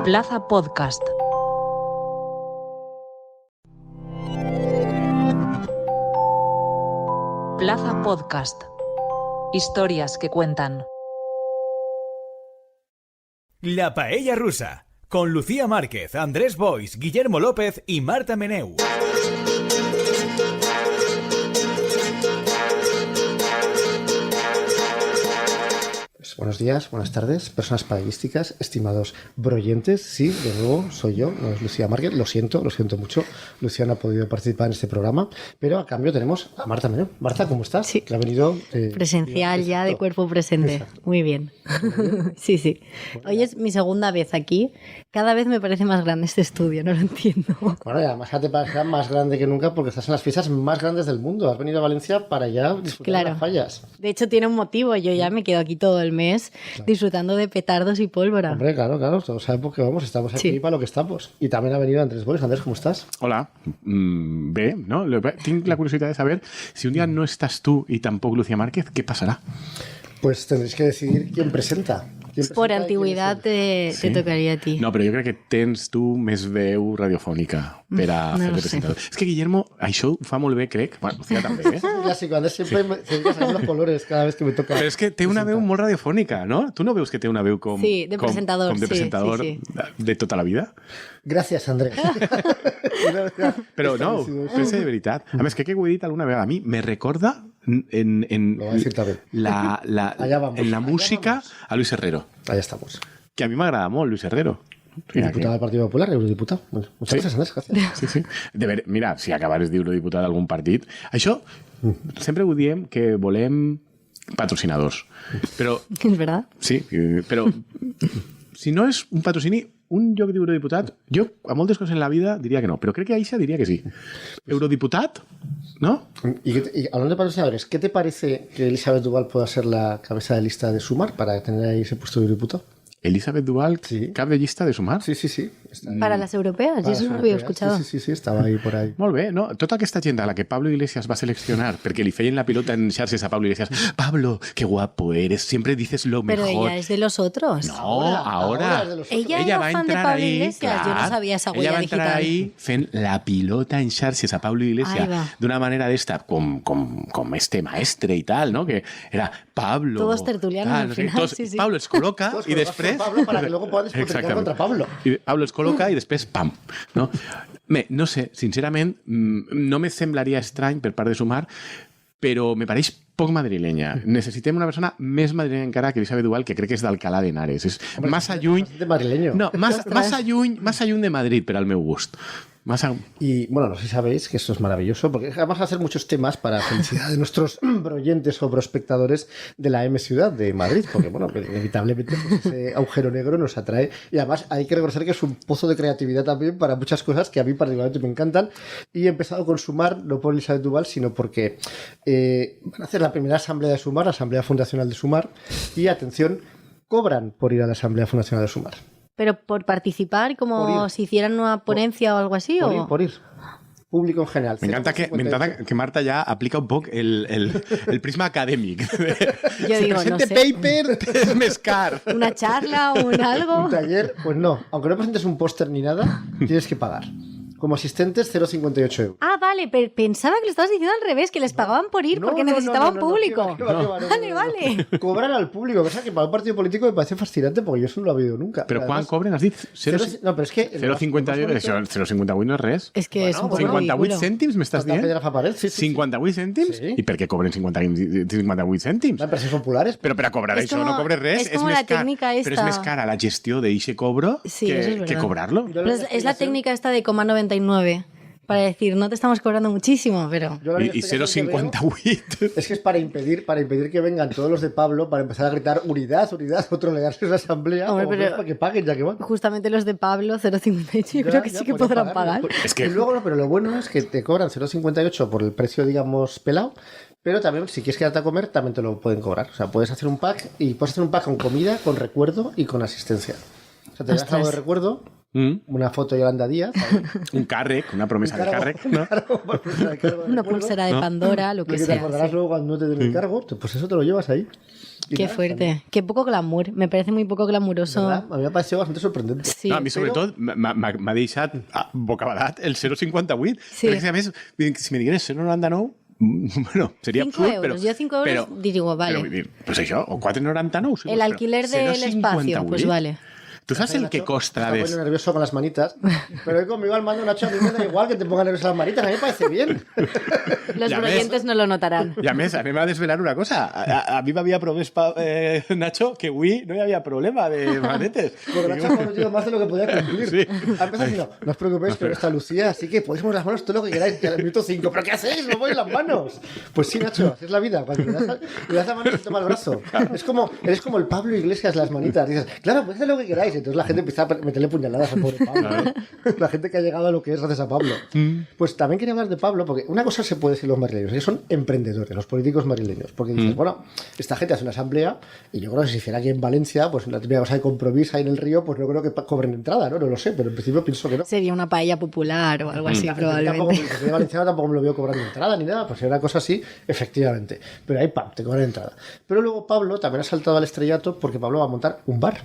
Plaza Podcast. Plaza Podcast. Historias que cuentan. La Paella Rusa, con Lucía Márquez, Andrés Boix, Guillermo López y Marta Meneu. Buenos días, buenas tardes, personas paellísticas, estimados broyentes. Sí, de nuevo soy yo, no es Lucía Márquez, lo siento mucho. Lucía no ha podido participar en este programa, pero a cambio tenemos a Marta Meneu. Marta, ¿cómo estás? Sí. Que ha venido presencial ya, de cuerpo presente. Exacto. Muy bien. Sí, sí. Hoy es mi segunda vez aquí. Cada vez me parece más grande este estudio, no lo entiendo. Bueno, y además ya te parecerá más grande que nunca porque estás en las fiestas más grandes del mundo. Has venido a Valencia para ya disfrutar de las fallas. De hecho, tiene un motivo. Yo ya me quedo aquí todo el mes disfrutando de petardos y pólvora. Hombre, claro, todos sabemos que vamos, estamos aquí para lo que estamos. Y también ha venido Andrés Boix. Andrés, ¿cómo estás? Hola, bé, no? Tinc la curiosidad de saber si un día no estás tú y tampoco Lucía Márquez, ¿qué pasará? Pues tendréis que decidir quién presenta. Por antigüedad te tocaría a ti. No, però jo crec que tens tu més veu radiofònica per a fer de presentador. És que Guillermo, això ho fa molt bé, crec. Bueno, Lucía també, eh? Clásico, Andrés siempre me sacar los colores cada vez que me toca. Però és que té una veu molt radiofònica, no? Tu no veus que té una veu com... Sí, de presentador. Com de presentador de tota la vida? Gracias, Andrés. Però no, pensa de veritat. A més, crec que ho he dit alguna vegada. A mi me recorda en Lo voy a decir también. Allá vamos. en la música a Luis Herrero. Allá estamos. Que a mi m'agrada molt Luis Herrero. Diputado del Partido Popular, eurodiputado. Bueno, muchas gracias, Andrés. Gracias. Sí, sí. Mira, si acabares d'eurodiputat d'algun partit... Això, sempre ho diem que volem patrocinadors. Però... És verdad. Sí, però si no és un patrocini, un lloc d'eurodiputat, jo a moltes coses en la vida diria que no, però crec que a Aixa diria que sí. Eurodiputat, ¿no? Y hablando de patrocinadores, ¿qué te parece que Elisabeth Duval pueda ser la cabeza de lista de Sumar para tener ahí ese puesto de diputado? Elisabeth Duval, Sí. cap de llista de Sumar? Sí. Está ahí. Para las europeas, Para yo eso las no lo había europeas. escuchado. Sí, estaba ahí por ahí. Molt bé, no? Tota aquesta gent a la que Pablo Iglesias va seleccionar perquè li feien la pilota en xarxes a Pablo Iglesias. Pablo, qué guapo eres, siempre dices lo Pero mejor. ella es de los otros. No, Ahora es de los otros. Ella era fan de Pablo Iglesias, yo no sabía esa ella huella va entrar digital. ahí fent la pilota en xarxes a Pablo Ahí Iglesias va. d'una manera d'esta com este maestre i tal, no? Que era Pablo... Todos tertulianos tal, al no sé, final, todos- sí, sí. Pablo es col·loca Todos i colocados després... por Pablo para que luego puedan despotricar Exactament. contra Pablo. I Pablo es col·loca i després, pam. No? Bé, no sé, sincerament, no me semblaria estrany per part de Sumar, però me pareix poc madrilenya. Necessitem una persona més madrilenya encara que Elisabeth Duval, que crec que és d'Alcalá de Henares. És massa lluny... De madrileño. No, massa lluny de Madrid, per al meu gust. Y bueno, no sé si sabéis que esto es maravilloso, porque vamos a hacer muchos temas para felicidad de nuestros broyentes o prospectadores de la M Ciudad de Madrid, porque bueno, inevitablemente pues, ese agujero negro nos atrae y además hay que reconocer que es un pozo de creatividad también para muchas cosas que a mí particularmente me encantan. Y he empezado con Sumar, no por Elisabeth Duval, sino porque van a hacer la primera asamblea de Sumar, la asamblea fundacional de Sumar, y atención, cobran por ir a la asamblea fundacional de Sumar. Pero por participar, como Por ir. si hicieran una ponencia o algo así. Por ir. Público en general. M'encanta que Marta ja aplica un poc el prisma acadèmic. Yo Si digo, no presente sé. paper, és més car. Una charla o un algo. Un taller, pues no. Aunque no presentes un póster ni nada, tienes que pagar. Como asistentes, 0,58 euros. Ah, vale, pero pensaba que lo estabas diciendo al revés, que les pagaban por ir porque necesitaban público. Vale. Cobran al público, cosa que para un partido político me parece fascinante porque yo eso no lo he oído nunca. Però quan Además, cobren, has dit? No, pero es que... 0,58 no és res. Es que es un poco 58 ridículo. cèntims, m'estàs dient? Rafa Pared, sí. 58 cèntims? Sí. I per què cobren 58 cèntims? Empresas populares. Però per a cobrar És això com- no cobres res. és com la tècnica Però és esta. més cara la gestió d'eixe cobro Sí, eso es que verdad. cobrarlo. Pero es la técnica esta de 0,99 para decir, no te estamos cobrando muchísimo, pero... Yo la I explicación que veo 0,58. Es que es para impedir que vengan todos los de Pablo para empezar a gritar unidad, o trolearse en la asamblea, Hombre, o pero- para que paguen ya que van. Justamente los de Pablo, 0,58, yo creo que sí que podrán pagar. Es que- Y luego, no, pero lo bueno es que te cobran 0,58 por el precio, digamos, pelado, pero también, si quieres quedarte a comer, también te lo pueden cobrar. O sea, puedes hacer un pack y puedes hacer un pack con comida, con recuerdo y con asistencia. O sea, te das algo de recuerdo, una foto de Yolanda Díaz. Un càrrec, una promesa de càrrec. Un cargo, una pulsera de cargo de Una recuerdo, pulsera de Pandora, lo lo que que te sea. acordarás sí. luego cuando no te den el cargo, pues eso te lo llevas ahí. Y Qué nada, fuerte. Qué poco glamour. Me parece muy poco glamuroso. ¿verdad? A mí me ha parecido bastante sorprendente. Sí. No, a mi sobretot m'ha deixat bocabadat el 0,58. Sí. Perquè, a més, si me digués 0,99, bueno, seria 5 absurd, euros. Jo 5 euros digo, vale. Però, vull dir, pues això, o 4,99. Sí, El alquiler del espacio, pues vale. ¿Tú sabes el que Nacho costa está de... poniendo nervioso con las manitas, pero hoy conmigo al mando, Nacho, a mí me da igual que te pongan nervioso las manitas, a mí me parece bien. Los Ya oyentes ves. no lo notarán. I a més, a mi m'ha desvelat una cosa. A mi m'havia promès, Nacho, que avui no hi havia problema de manetes. Porque Nacho ha prometido más de lo que podía cumplir. Sí. Ha empezado diciendo, no os preocupéis, que no está Lucía, así que podéis mover las manos todo lo que queráis, que al minuto 5. ¿Pero qué hacéis? ¡No mueven las manos! Pues sí, Nacho, así es la vida. Cuando le das la mano, se toma el brazo. Eres como el Pablo Iglesias, las manitas. Dices, claro, podéis hacer lo que queráis. Entonces la gente empieza a meterle puñaladas al pobre Pablo. La gente que ha llegado a lo que es gracias a Pablo. Pues también quería hablar de Pablo, porque una cosa se puede decir los madrileños, ellos son emprendedores, los políticos madrileños. Porque dices, bueno, esta gente hace una asamblea y yo creo que si hiciera aquí en Valencia, pues la típica cosa de compromiso ahí en el río, pues no creo que cobren entrada, ¿no? No lo sé, pero en principio pienso que no. Sería una paella popular o algo así, Tampoco, probablemente. porque de valenciano tampoco me lo veo cobrando entrada ni nada, pues si era una cosa así, efectivamente. Pero ahí, pam, te cobran entrada. Pero luego Pablo también ha saltado al estrellato porque Pablo va a montar un bar.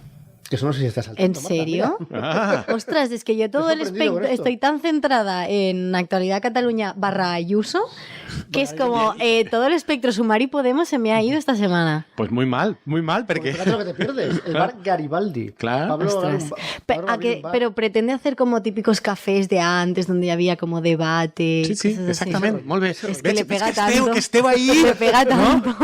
Que eso no sé si está saltando. ¿En Marta, serio? mira. Ostras, es que yo todo Me he el sorprendido con espectro esto. estoy tan centrada en Actualidad Cataluña / Ayuso que es como todo el espectro Sumar y Podemos se me ha ido esta semana. Pues muy mal, Porque perquè... fíjate lo que te pierdes. El bar Garibaldi. Claro. Pablo va a Ostras. Pablo va a abrir un bar. Pero pretende hacer como típicos cafés de antes donde había como debate. Sí, sí, cosas así. exactament. Molt bé. Es que le pega esteu, tanto. que esteu ahí. Le pega tanto.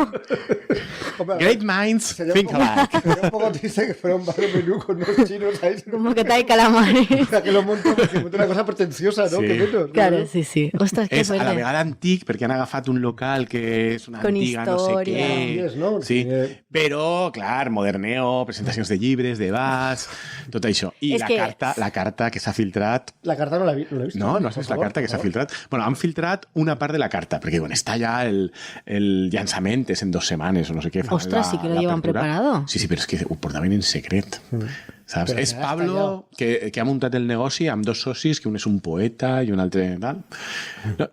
Hombre, Great minds sería think alike. sería un poco triste que fuera un bar de menú con unos chinos ahí. Como que trae calamares. Que lo monta una cosa pretenciosa, ¿no? Sí. Que menos. Claro, sí, sí. Ostras, qué És a la fuerte. vegada antic, perquè han agafat un local que és una Con antiga no sé història. què. És, no? Sí, Sí. però, clar, moderneo, presentacions de llibres, debats, tot això. I És la, que- la carta que s'ha filtrat... La carta no la he visto. No, no has Por vist la favor, carta que por s'ha favor. filtrat? Bueno, han filtrat una part de la carta, perquè quan està ja el llançament és en 2 setmanes o no sé què. fa Ostras, sí que lo llevan l'apertura. preparado. Sí, sí, però és que ho portaven en secret. Saps? Però És serà Pablo que ha muntat el negoci amb 2 socis, que un és un poeta i un altre tal.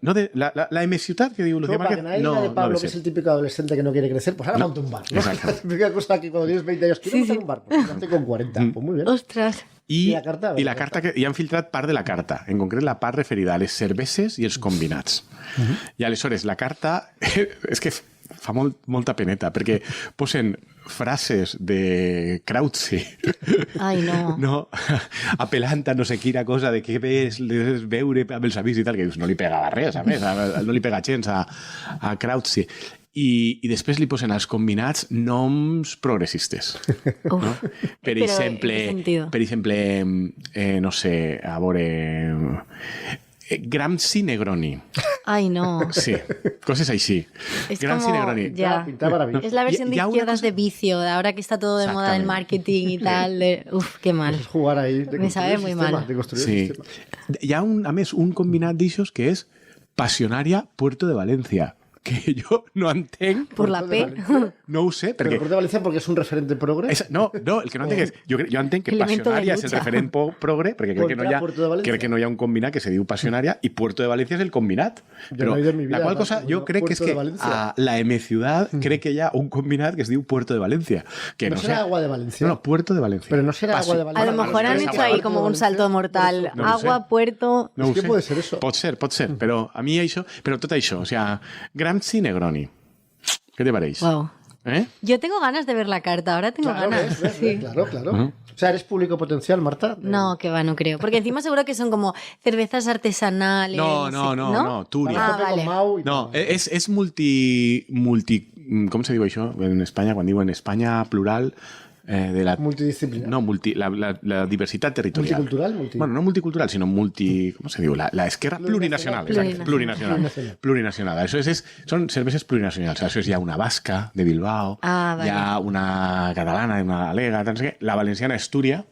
No la M Ciutat que diu Lucía Para que Márquez, nadie diga de Pablo, no que sé. es el típico adolescente que no quiere crecer, pues ahora monta un bar. ¿no? Exacto. La típica cosa que cuando tienes 20 años, quiero montar un bar, pues nace con 40. Pues muy bien. Ostras. I I la carta que, i han filtrat part de la carta, en concret la part referida a les cerveses i els combinats. I aleshores la carta és que fa molta peneta, perquè posen frases de Krautzi, Ay, no. no? Apel·lant a no sé quina cosa de què ves veure amb els amics i tal, que dius, no li pegava res, a més, no li pega gens a Krautzi. I després li posen als combinats noms progressistes. Uf. No? Per Però, exemple, ¿en qué sentido? per exemple, no sé, a veure... Gramsci Negroni. Ay, no. Sí, coses així. Es Gramsci como, Negroni. ya. Pintaba maravilloso. Es la versión de Y a una izquierdas cosa- de vicio, de ahora que está todo de moda del Exactamente. marketing y tal. Uf, qué mal. Es jugar ahí. De Me construir sabe el muy sistema, mal. De construir el Sí. sistema. Hi ha, a més, un combinat d'aixos que és Passionària Puerto de València, que jo no entenc, Por la P. no ho sé, Pero perquè... el de Valencia porque es un referente progre. No, el que no entenc és... Jo entenc que Elemento de Passionària és el lucha. referent progre, perquè Contra Puerto de València. crec que no hi ha un combinat que se diu Passionària i Puerto de València és el combinat. Jo no he ido en mi vida, la qual no, cosa, no, jo no, crec que és Puerto de que València. a la M Ciudad crec que hi ha un combinat que es diu Puerto de València. Que No será sé- Agua de Valencia. No, Puerto de València. Pero no será Agua de A Valencia. lo Bueno, mejor han es hecho agua. ahí como un salto mortal. No lo sé. Agua, puerto. No És ho que sé. puede ser eso. Pot ser, però a mi això... Però tot això, o sea, Gramsci Negroni. Què te pareix? Wow. ¿Eh? Yo tengo ganas de ver la carta, ahora tengo Claro, ganas. ves, Sí. claro, claro. O sea, ¿eres público potencial, Marta? No, que va, no creo. Porque encima seguro que son como cervezas artesanales. No, Túria. Ah, Tope con vale. Mau y No, tal. és multi... Com se diu això en Espanya? Quan diuen Espanya plural... de la... Multidisciplinar. No, la diversitat territorial. Multicultural, Bueno, no multicultural, sinó com se diu? La esquerra plurinacional. Exacte, plurinacional. Això són cerveses plurinacionals. Això hi ha una basca de Bilbao, Ah, vale. hi ha una catalana, una galega, no sé què, la valenciana és Túria,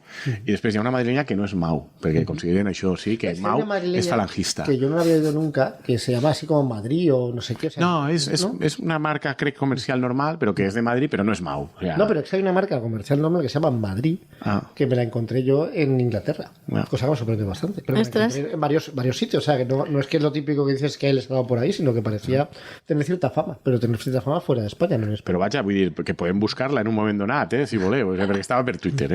i després hi ha una madrileña que no és Mau, perquè consideren això sí, que Hay Mau una madrileña és falangista. Que yo no había ido nunca, que se llama así como Madrid o no sé qué. O sea, No, és una marca, crec, comercial normal, però que és de Madrid, però no és Mau. O sea, No, pero es que hay una marca comercial pronunciar el nombre, que se llama Madrid, que me la encontré yo en Inglaterra. Cosa que me sorprendió bastante. Pero me la encontré en varios sitios. O sea, que no es que es lo típico que dices que él estaba por ahí, sino que parecía tener cierta fama. Pero tener cierta fama fuera de España, no en España. Però vaja, vull dir, que podem buscar-la en un moment donat, si voleu, perquè estava per Twitter,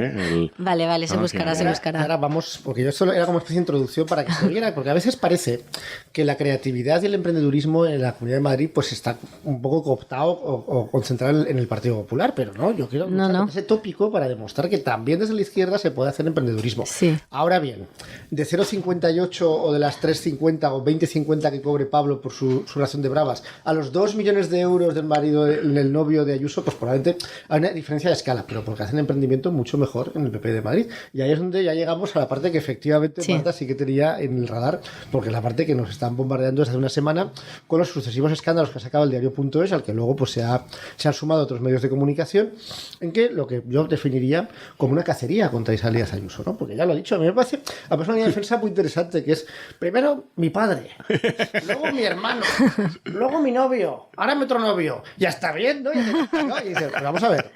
Vale, se buscará, se buscará. Ahora vamos, porque yo esto era como una especie de introducción para que se viera, porque a veces parece que la creatividad y el emprendedurismo en la Comunidad de Madrid pues está un poco cooptado o concentrado en el Partido Popular, pero no, yo quiero usar ese tópico para demostrar que también desde la izquierda se puede hacer emprendedurismo. Sí. Ahora bien, de 0,58 o de las 3,50 o 20,50 que cobre Pablo por su ración de bravas a los 2 millones de euros del marido, del novio de Ayuso, pues probablemente hay una diferencia de escala, pero porque hacen emprendimiento mucho mejor en el PP de Madrid. Y ahí es donde ya llegamos a la parte que efectivamente Marta sí que tenía en el radar, porque la parte que nos están bombardeando desde hace una semana con los sucesivos escándalos que ha sacado el diario.es, al que luego pues se han sumado otros medios de comunicación, en que lo que yo definiría como una cacería contra Isabel Díaz Ayuso, ¿no? Porque ya lo he dicho, a mí me parece a persona de defensa muy interesante, que es primero mi padre, luego mi hermano, luego mi novio, ahora mi otro novio, ya está bien, ¿no? Y dices, pues vamos a ver,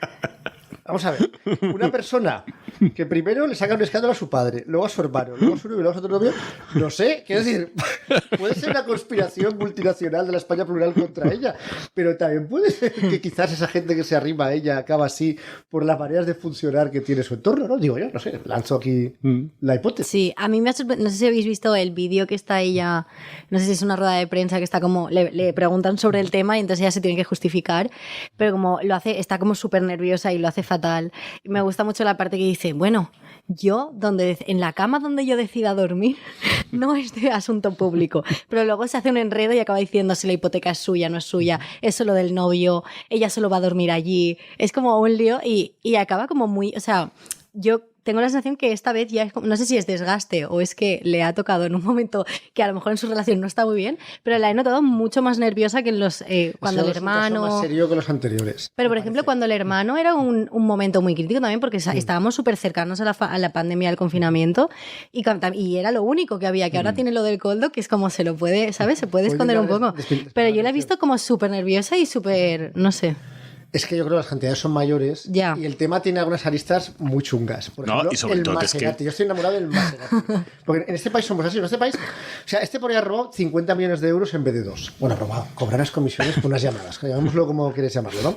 una persona que primero le saca un escándalo a su padre, luego a su hermano, luego a su novio, luego a su otro novio, no sé, quiero decir, puede ser una conspiración multinacional de la España plural contra ella, pero también puede ser que quizás esa gente que se arrima a ella acaba así por las maneras de funcionar que tiene su entorno, ¿no? Digo yo, no sé, lanzo aquí la hipótesis. Sí, a mí me ha sorprendido, no sé si habéis visto el vídeo que está ella, no sé si es una rueda de prensa que está como, le preguntan sobre el tema y entonces ella se tiene que justificar, pero como lo hace, está como súper nerviosa y lo hace fatal. Y me gusta mucho la parte que dice, bueno, yo en la cama donde yo decida dormir no es de asunto público, pero luego se hace un enredo y acaba diciendo si la hipoteca es suya, no es suya, es solo del novio, ella solo va a dormir allí, es como un lío y acaba como muy, o sea, yo tengo la sensación que esta vez ya es como, no sé si es desgaste o es que le ha tocado en un momento que a lo mejor en su relación no está muy bien, pero la he notado mucho más nerviosa que en los cuando el hermano... Es un caso más serio que los anteriores. Pero, por ejemplo, cuando el hermano era un momento muy crítico también porque estábamos súper cercanos a la pandemia, al confinamiento y era lo único que había, que ahora tiene lo del coldo, que es como se lo puede, ¿sabes? Se puede esconder un poco. Pero yo la he visto como súper nerviosa y súper, no sé... Es que yo creo que las cantidades son mayores y el tema tiene algunas aristas muy chungas. Por ejemplo, y sobre todo Maserati. es que... Yo estoy enamorado del Maserati. Porque en este país somos así. En este país, o sea, este podría robar 50 millones de euros en vez de 2. Bueno, robado. Cobrar las comisiones por unas llamadas. Llamémoslo como quieres llamarlo, ¿no?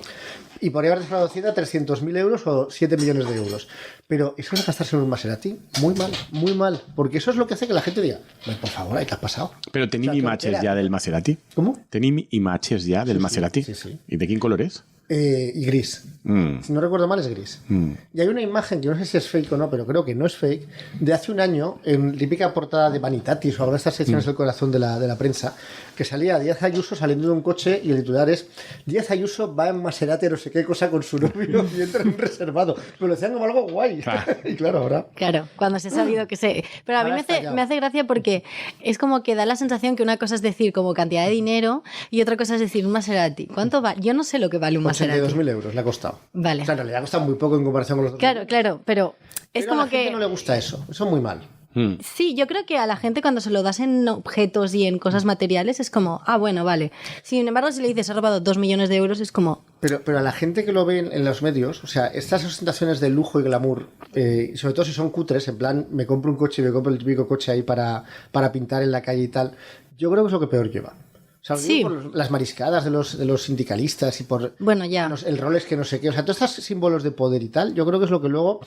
Y podría haber defraudado Hacienda 300.000 euros o 7 millones de euros. Pero eso es gastarse en un Maserati. Muy mal, muy mal. Porque eso es lo que hace que la gente diga, por favor, ¿qué ha pasado? Però tenim imatges ja del Maserati. Com? Tenim imatges ja del Maserati. Sí. I de quin color és? Y gris. Si no recuerdo mal, es gris. Y hay una imagen, que no sé si es fake o no, pero creo que no es fake, de hace un año, en típica portada de Vanitatis o alguna de estas secciones del corazón de la prensa, que salía Díaz Ayuso saliendo de un coche y el titular es Díaz Ayuso va en Maserati no sé qué cosa con su novio y entra en un reservado. Pero lo decían como algo guay. Y claro, ahora... Claro, cuando se ha sabido que se... Pero a mí me hace gracia porque es como que da la sensación que una cosa es decir como cantidad de dinero y otra cosa es decir un Maserati. ¿Cuánto vale? Yo no sé lo que vale un Maserati. 82.000 euros le ha costado. Vale. O sea, en realidad ha costado muy poco en comparación con los otros. Claro, pero es como a la que... gente no le gusta eso. Eso es muy mal. Sí, yo creo que a la gente cuando se lo das en objetos y en cosas materiales es como, bueno, vale. Sin embargo, si le dices, ha robado 2 millones de euros, es como... Pero a la gente que lo ve en los medios, o sea, estas ostentaciones de lujo y glamour, sobre todo si son cutres, en plan, me compro un coche y me compro el típico coche ahí para pintar en la calle y tal, yo creo que es lo que peor lleva. O sea, sí. Por las mariscadas de los sindicalistas y por el rol es que no sé qué. O sea, todos estos símbolos de poder y tal, yo creo que es lo que luego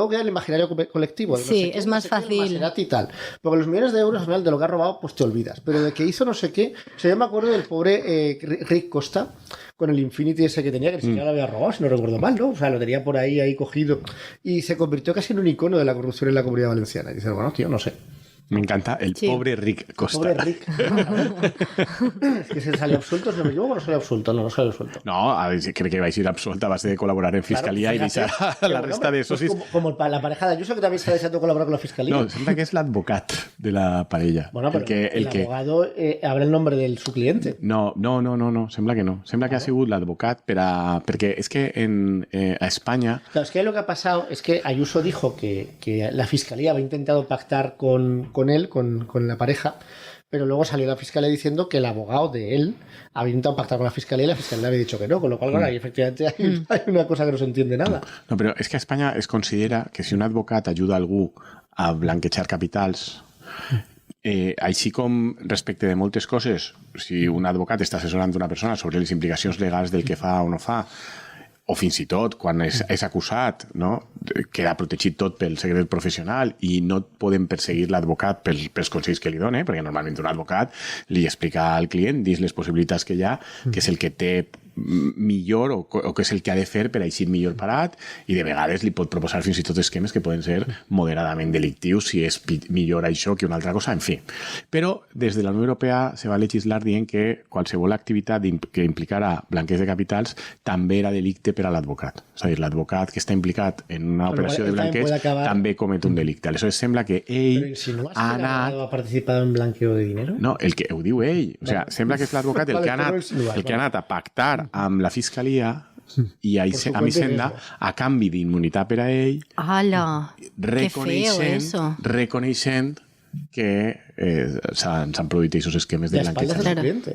queda en el imaginario colectivo. Sí, no sé qué, es más fácil. Y tal. Porque los millones de euros, al final, de lo que ha robado, pues te olvidas. Pero de que hizo no sé qué. O sea, yo me acuerdo del pobre Rick Costa con el Infinity ese que tenía, que ni siquiera lo había robado, si no recuerdo mal, ¿no? O sea, lo tenía por ahí cogido. Y se convirtió casi en un icono de la corrupción en la Comunidad Valenciana. Y dices, bueno, tío, no sé. Me encanta el pobre Rick Costa. Pobre Rick. Es que se salió absuelto, si no me equivoco, no salió absuelto. No, a ver, crec que va a ir absuelta a base de colaborar en Fiscalía y deixar a la resta de socis... Pues como la pareja de Ayuso, que también se ha deseado colaborar con la Fiscalía. No, sembla que és l'advocat de la parella. Bueno, però el abogado habrá el nombre de su cliente. No, sembla que no. Sembla que ha sigut l'advocat perquè és que a Espanya... Claro, es que lo que ha pasado es que Ayuso dijo que la Fiscalía había intentado pactar con él, con la pareja, pero luego salió la fiscalía diciendo que el abogado de él había intentado pactar con la fiscalía y la fiscalía le había dicho que no, con lo cual, ahí efectivamente hay una cosa que no se entiende nada. No, però és que a Espanya es considera que si un advocat ajuda algú a blanquejar capitals, així com respecte de moltes coses, si un advocat està assessorant una persona sobre les implicacions legals del que fa o no fa, o fins i tot quan és acusat, no? Queda protegit tot pel secret professional i no podem perseguir l'advocat pels consells que li dona, perquè normalment un advocat li explica al client dins les possibilitats que hi ha, que és el que té millor o que és el que ha de fer per així millor parat, i de vegades li pot proposar fins i tot esquemes que poden ser moderadament delictius si és millor això que una altra cosa, en fi. Però des de la Unió Europea se va legislar dient que qualsevol activitat que implicara blanqueig de capitals també era delicte per a l'advocat. És a dir, l'advocat que està implicat en una operació de blanqueig també comet un delicte. Aleshores sembla que ell ha anat... ¿Ha participado en blanqueo de dinero? No, el que ho diu ell. O sigui, sembla que és l'advocat el que ha anat a pactar amb la fiscalia i a Hisenda a canvi d'immunitat per a ell, ¡Hala! reconeixent que s'han produït aquests esquemes de blanqueig.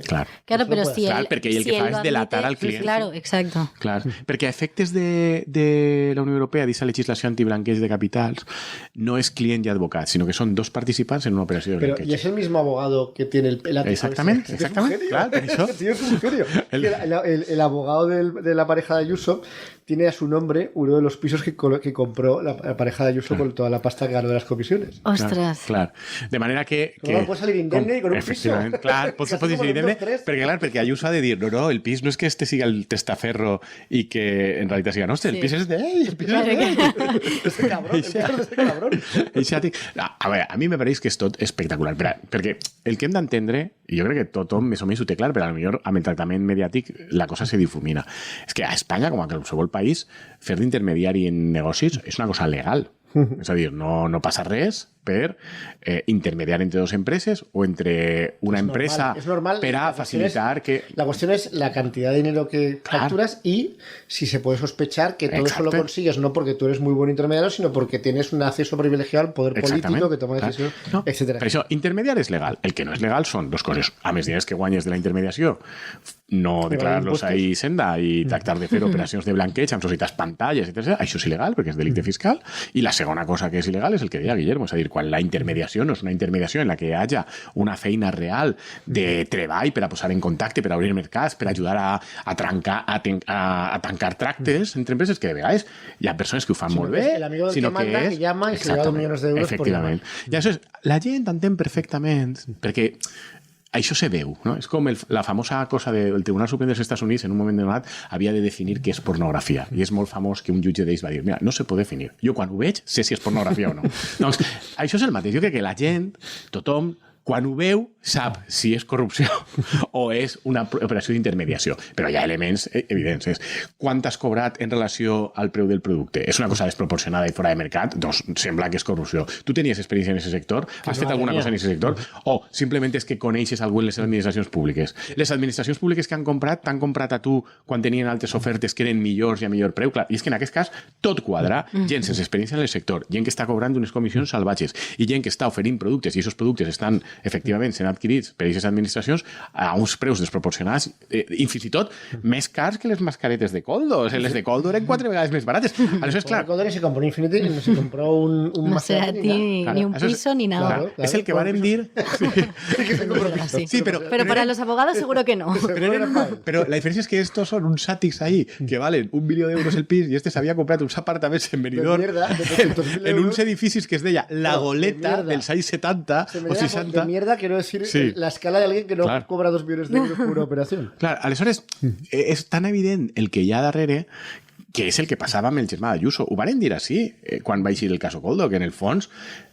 Claro, pero si él, perquè el que fa és delatar al client. Claro, exacto. Clar, perquè a efectes de la Unió Europea, d'aquesta legislació antiblanqueig de capitals, no és client i advocat, sinó que són dos participants en una operació de blanqueig. Pero, ¿y es el mismo abogado que tiene el látigo? Exactamente. Claro, per això. Tío, es un genio. El abogado de la pareja de Ayuso tiene a su nombre uno de los pisos que compró la pareja de Ayuso con toda la pasta que ganó de las comisiones. Ostras. Clar. De manera que... Puede salir indemne con un piso. Clar, pot salir indemne, perquè Ayuso ha de dir, no, el pis no és que este siga el testaferro i que en realitat siga nostre, el pis és d'ell, el pis és d'ell. Ese cabrón, el pis és d'ese cabrón. A veure, a mi me pareix que és tot espectacular, perquè el que hem d'entendre, i jo crec que tothom més o menys ho té clar, però potser amb el tractament mediàtic la cosa se difumina. És que a Espanya, com a qualsevol país, fer d'intermediari en negocis és una cosa legal. És a dir, no passa res per intermediar entre dos empreses o entre una empresa para facilitar que... La cuestión es la cantidad de dinero que facturas y si se puede sospechar que todo eso lo consigues no porque tú eres muy buen intermediario, sino porque tienes un acceso privilegiado al poder político que toma decisions, etcétera. Per això, intermediar és legal. El que no és legal són dos coses. A més diners que guanyes de la intermediació, no declarar-los a Hisenda i tractar de fer operacions de blanqueig amb societats pantalles, etc. Això és il·legal perquè és delicte fiscal. I la segona cosa que és il·legal és el que deia Guillermo, és a dir, quan la intermediació no és una intermediació en la que hi hagi una feina real de treball per a posar en contacte, per a obrir mercats, per a ajudar a tancar tractes entre empreses, que de vegades hi ha persones que ho fan molt bé, sinó que és... que llama i se lleva milions d'euros efectivament. I això és, la gent entén perfectament, perquè això se veu, no? És com la famosa cosa del Tribunal Suprem dels Estats Units en un moment donat havia de definir què és pornografia i és molt famós que un jutge d'ells va dir mira, no se pot definir, jo quan ho veig sé si és pornografia o no. Doncs això és el mateix, jo crec que la gent, tothom quan ho veu, sap si és corrupció o és una operació d'intermediació. Però hi ha elements evidents. Quant has cobrat en relació al preu del producte? És una cosa desproporcionada i fora de mercat? Doncs sembla que és corrupció. Tu tenies experiència en aquest sector? Has fet alguna cosa en aquest sector? O simplement és que coneixes algú en les administracions públiques? Les administracions públiques que han comprat, t'han comprat a tu quan tenien altres ofertes que eren millors i a millor preu? Clar, i és que en aquest cas tot quadra. Gent sense experiència en el sector, gent que està cobrant unes comissions salvatges i gent que està oferint productes i aquests productes estan efectivament sent adquirits per aquestes administracions a uns preus desproporcionats i fins i tot més cars que les mascaretes de Coldo. O sigui, les de Coldo eren 4 vegades més barates. Aleshores, clar... Coldo ni se compró un Infinity, ni se compró un Maserati, ni un piso, ni nada. Claro, es el que van a dir... Sí, pero para los abogados seguro que no. Pero la diferencia es que estos son uns àtics ahí que valen 1 milió d'euros el pis i este s'havia comprat uns apartaments en Benidorm en uns edificis que es deia La Goleta dels anys 70 o 60. De mierda, quiero decir, la escala de alguien que no cobra 2 millones de euros por una operación. Clar, aleshores, és tan evident el que hi ha darrere que és el que passava amb el germà d'Ayuso. Ho van dir així quan va eixir el caso Coldo, que en el fons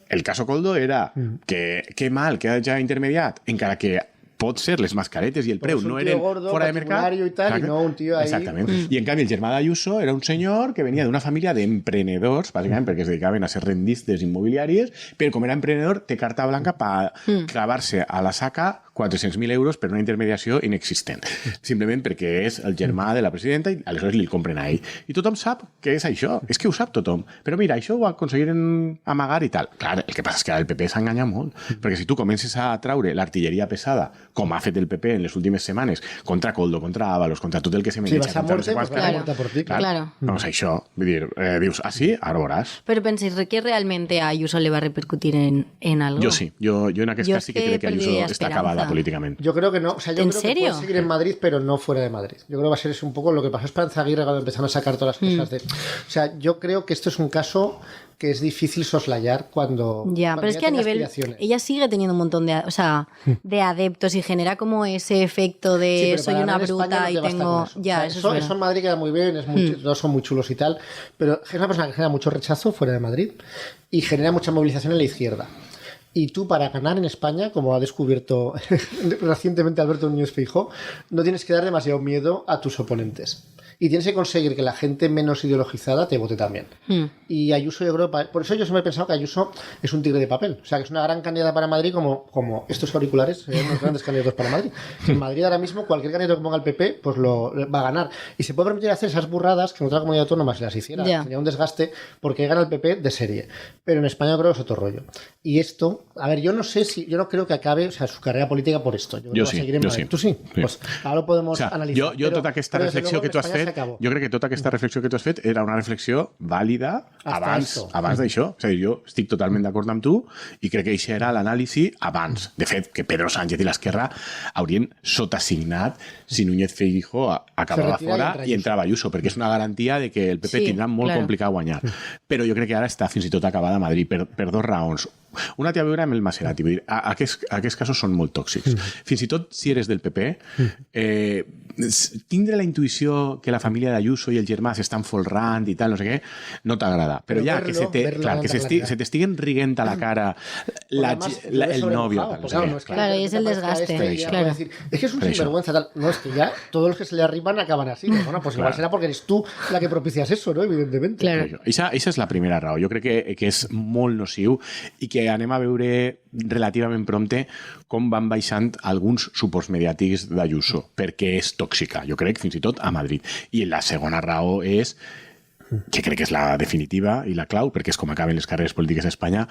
el caso Coldo era que mal que hagi intermediat, encara que pot ser les mascaretes i el preu no eren gordo, fora de mercat. Y tal, y no un tío ahí. Exactament. I en canvi el germà d'Ayuso era un senyor que venia d'una família d'emprenedors, bàsicament perquè es dedicaven a ser rendistes immobiliàries, però com era emprenedor té carta blanca per clavar-se a la saca 400.000 euros per una intermediació inexistent. Simplement perquè és el germà de la presidenta i aleshores li compren a ell. I tothom sap que és això. És que ho sap tothom. Però mira, això ho aconseguiren amagar i tal. Clar, el que passa és que el PP s'enganya molt. Perquè si tu comences a traure l'artilleria pesada, com ha fet el PP en les últimes setmanes, contra Koldo, contra Ábalos, contra tot el que se Sí, menja... vas a muerte, pues vas a muerte por ti. Claro. Doncs això, vull dir, dius, sí? Ara veuràs. Pero pensáis que realmente a Ayuso le va a repercutir en algo. Jo sí, jo en aquest Jo cas sí que és que crec que Ayuso perdiria està esperanza. acabada políticament. Yo creo que no. O sea, yo ¿En creo serio? que puede seguir en Madrid, pero no fuera de Madrid. Yo creo que va a ser eso un poco lo que pasó a Esperanza Aguirre cuando empezaron a sacar todas las cosas de... O sea, yo creo que esto es un caso que es difícil soslayar cuando... Ya, cuando pero es que a tenga nivel... aspiraciones. Ella sigue teniendo un montón de, de adeptos y genera como ese efecto de Sí, pero soy para una ganar España bruta no y te basta tengo... con eso. Ya, O sea, eso es eso verdad. en Madrid queda muy bien, no son muy chulos y tal, pero es una persona que genera mucho rechazo fuera de Madrid y genera mucha movilización en la izquierda. Y tú, para ganar en España, como ha descubierto recientemente Alberto Núñez Feijóo, no tienes que dar demasiado miedo a tus oponentes. Y tienes que conseguir que la gente menos ideologizada te vote también. Y Ayuso, yo creo, por eso yo siempre he pensado que Ayuso es un tigre de papel. O sea, que es una gran candidata para Madrid, como estos auriculares, son unos grandes candidatos para Madrid. En Madrid ahora mismo, cualquier candidato que ponga el PP, pues lo va a ganar. Y se puede permitir hacer esas burradas que en otra comunidad autónoma se las hiciera. Ya. Sería un desgaste porque gana el PP de serie. Pero en España yo creo que es otro rollo. Y esto, a ver, yo no creo que acabe, o sea, su carrera política por esto. Yo creo que va a seguir en Madrid. sí. ¿Tú sí? Pues ahora lo podemos O sea, analizar. jo tota aquesta però, desde reflexió luego, que tu has en España fet, se acabó. jo crec que tota aquesta reflexió que tu has fet era una reflexió vàlida Hasta abans d'això. És a dir, jo estic totalment d'acord amb tu i crec que això era l'anàlisi abans. De fet, que Pedro Sánchez i l'Esquerra haurien sotasignat si Núñez Feijóo acabava Se retira fora i entrava Ayuso, perquè és una garantia de que el PP Sí, tindrà molt claro. complicat guanyar. Però jo crec que ara està fins i tot acabada a Madrid per dos raons. Una té a veure amb el Maserati. Vull dir, aquests casos són molt tòxics. Fins i tot si eres del PP, tindre la intuïció que la família d'Ayuso i el germà s'estan folrant i tal, no sé què, no t'agrada. Però ja que se t'estiguen riguent a la cara el novio. Tal, no sé què. Claro, y es el desgaste, claro. Decir, es que es un sinvergüenza tal. No, es que ya todos los que se le arriban acaban así. Bueno, pues igual será porque eres tú la que propicias eso, ¿no? Evidentemente. Claro. Eixa és la primera raó. Jo crec que és molt nociu i que anem a veure relativament prompte com van baixant alguns suports mediàtics d'Ayuso, perquè és tòxica, jo crec, fins i tot a Madrid. I la segona raó és, que crec que és la definitiva i la clau, perquè és com acaben les carreres polítiques a Espanya,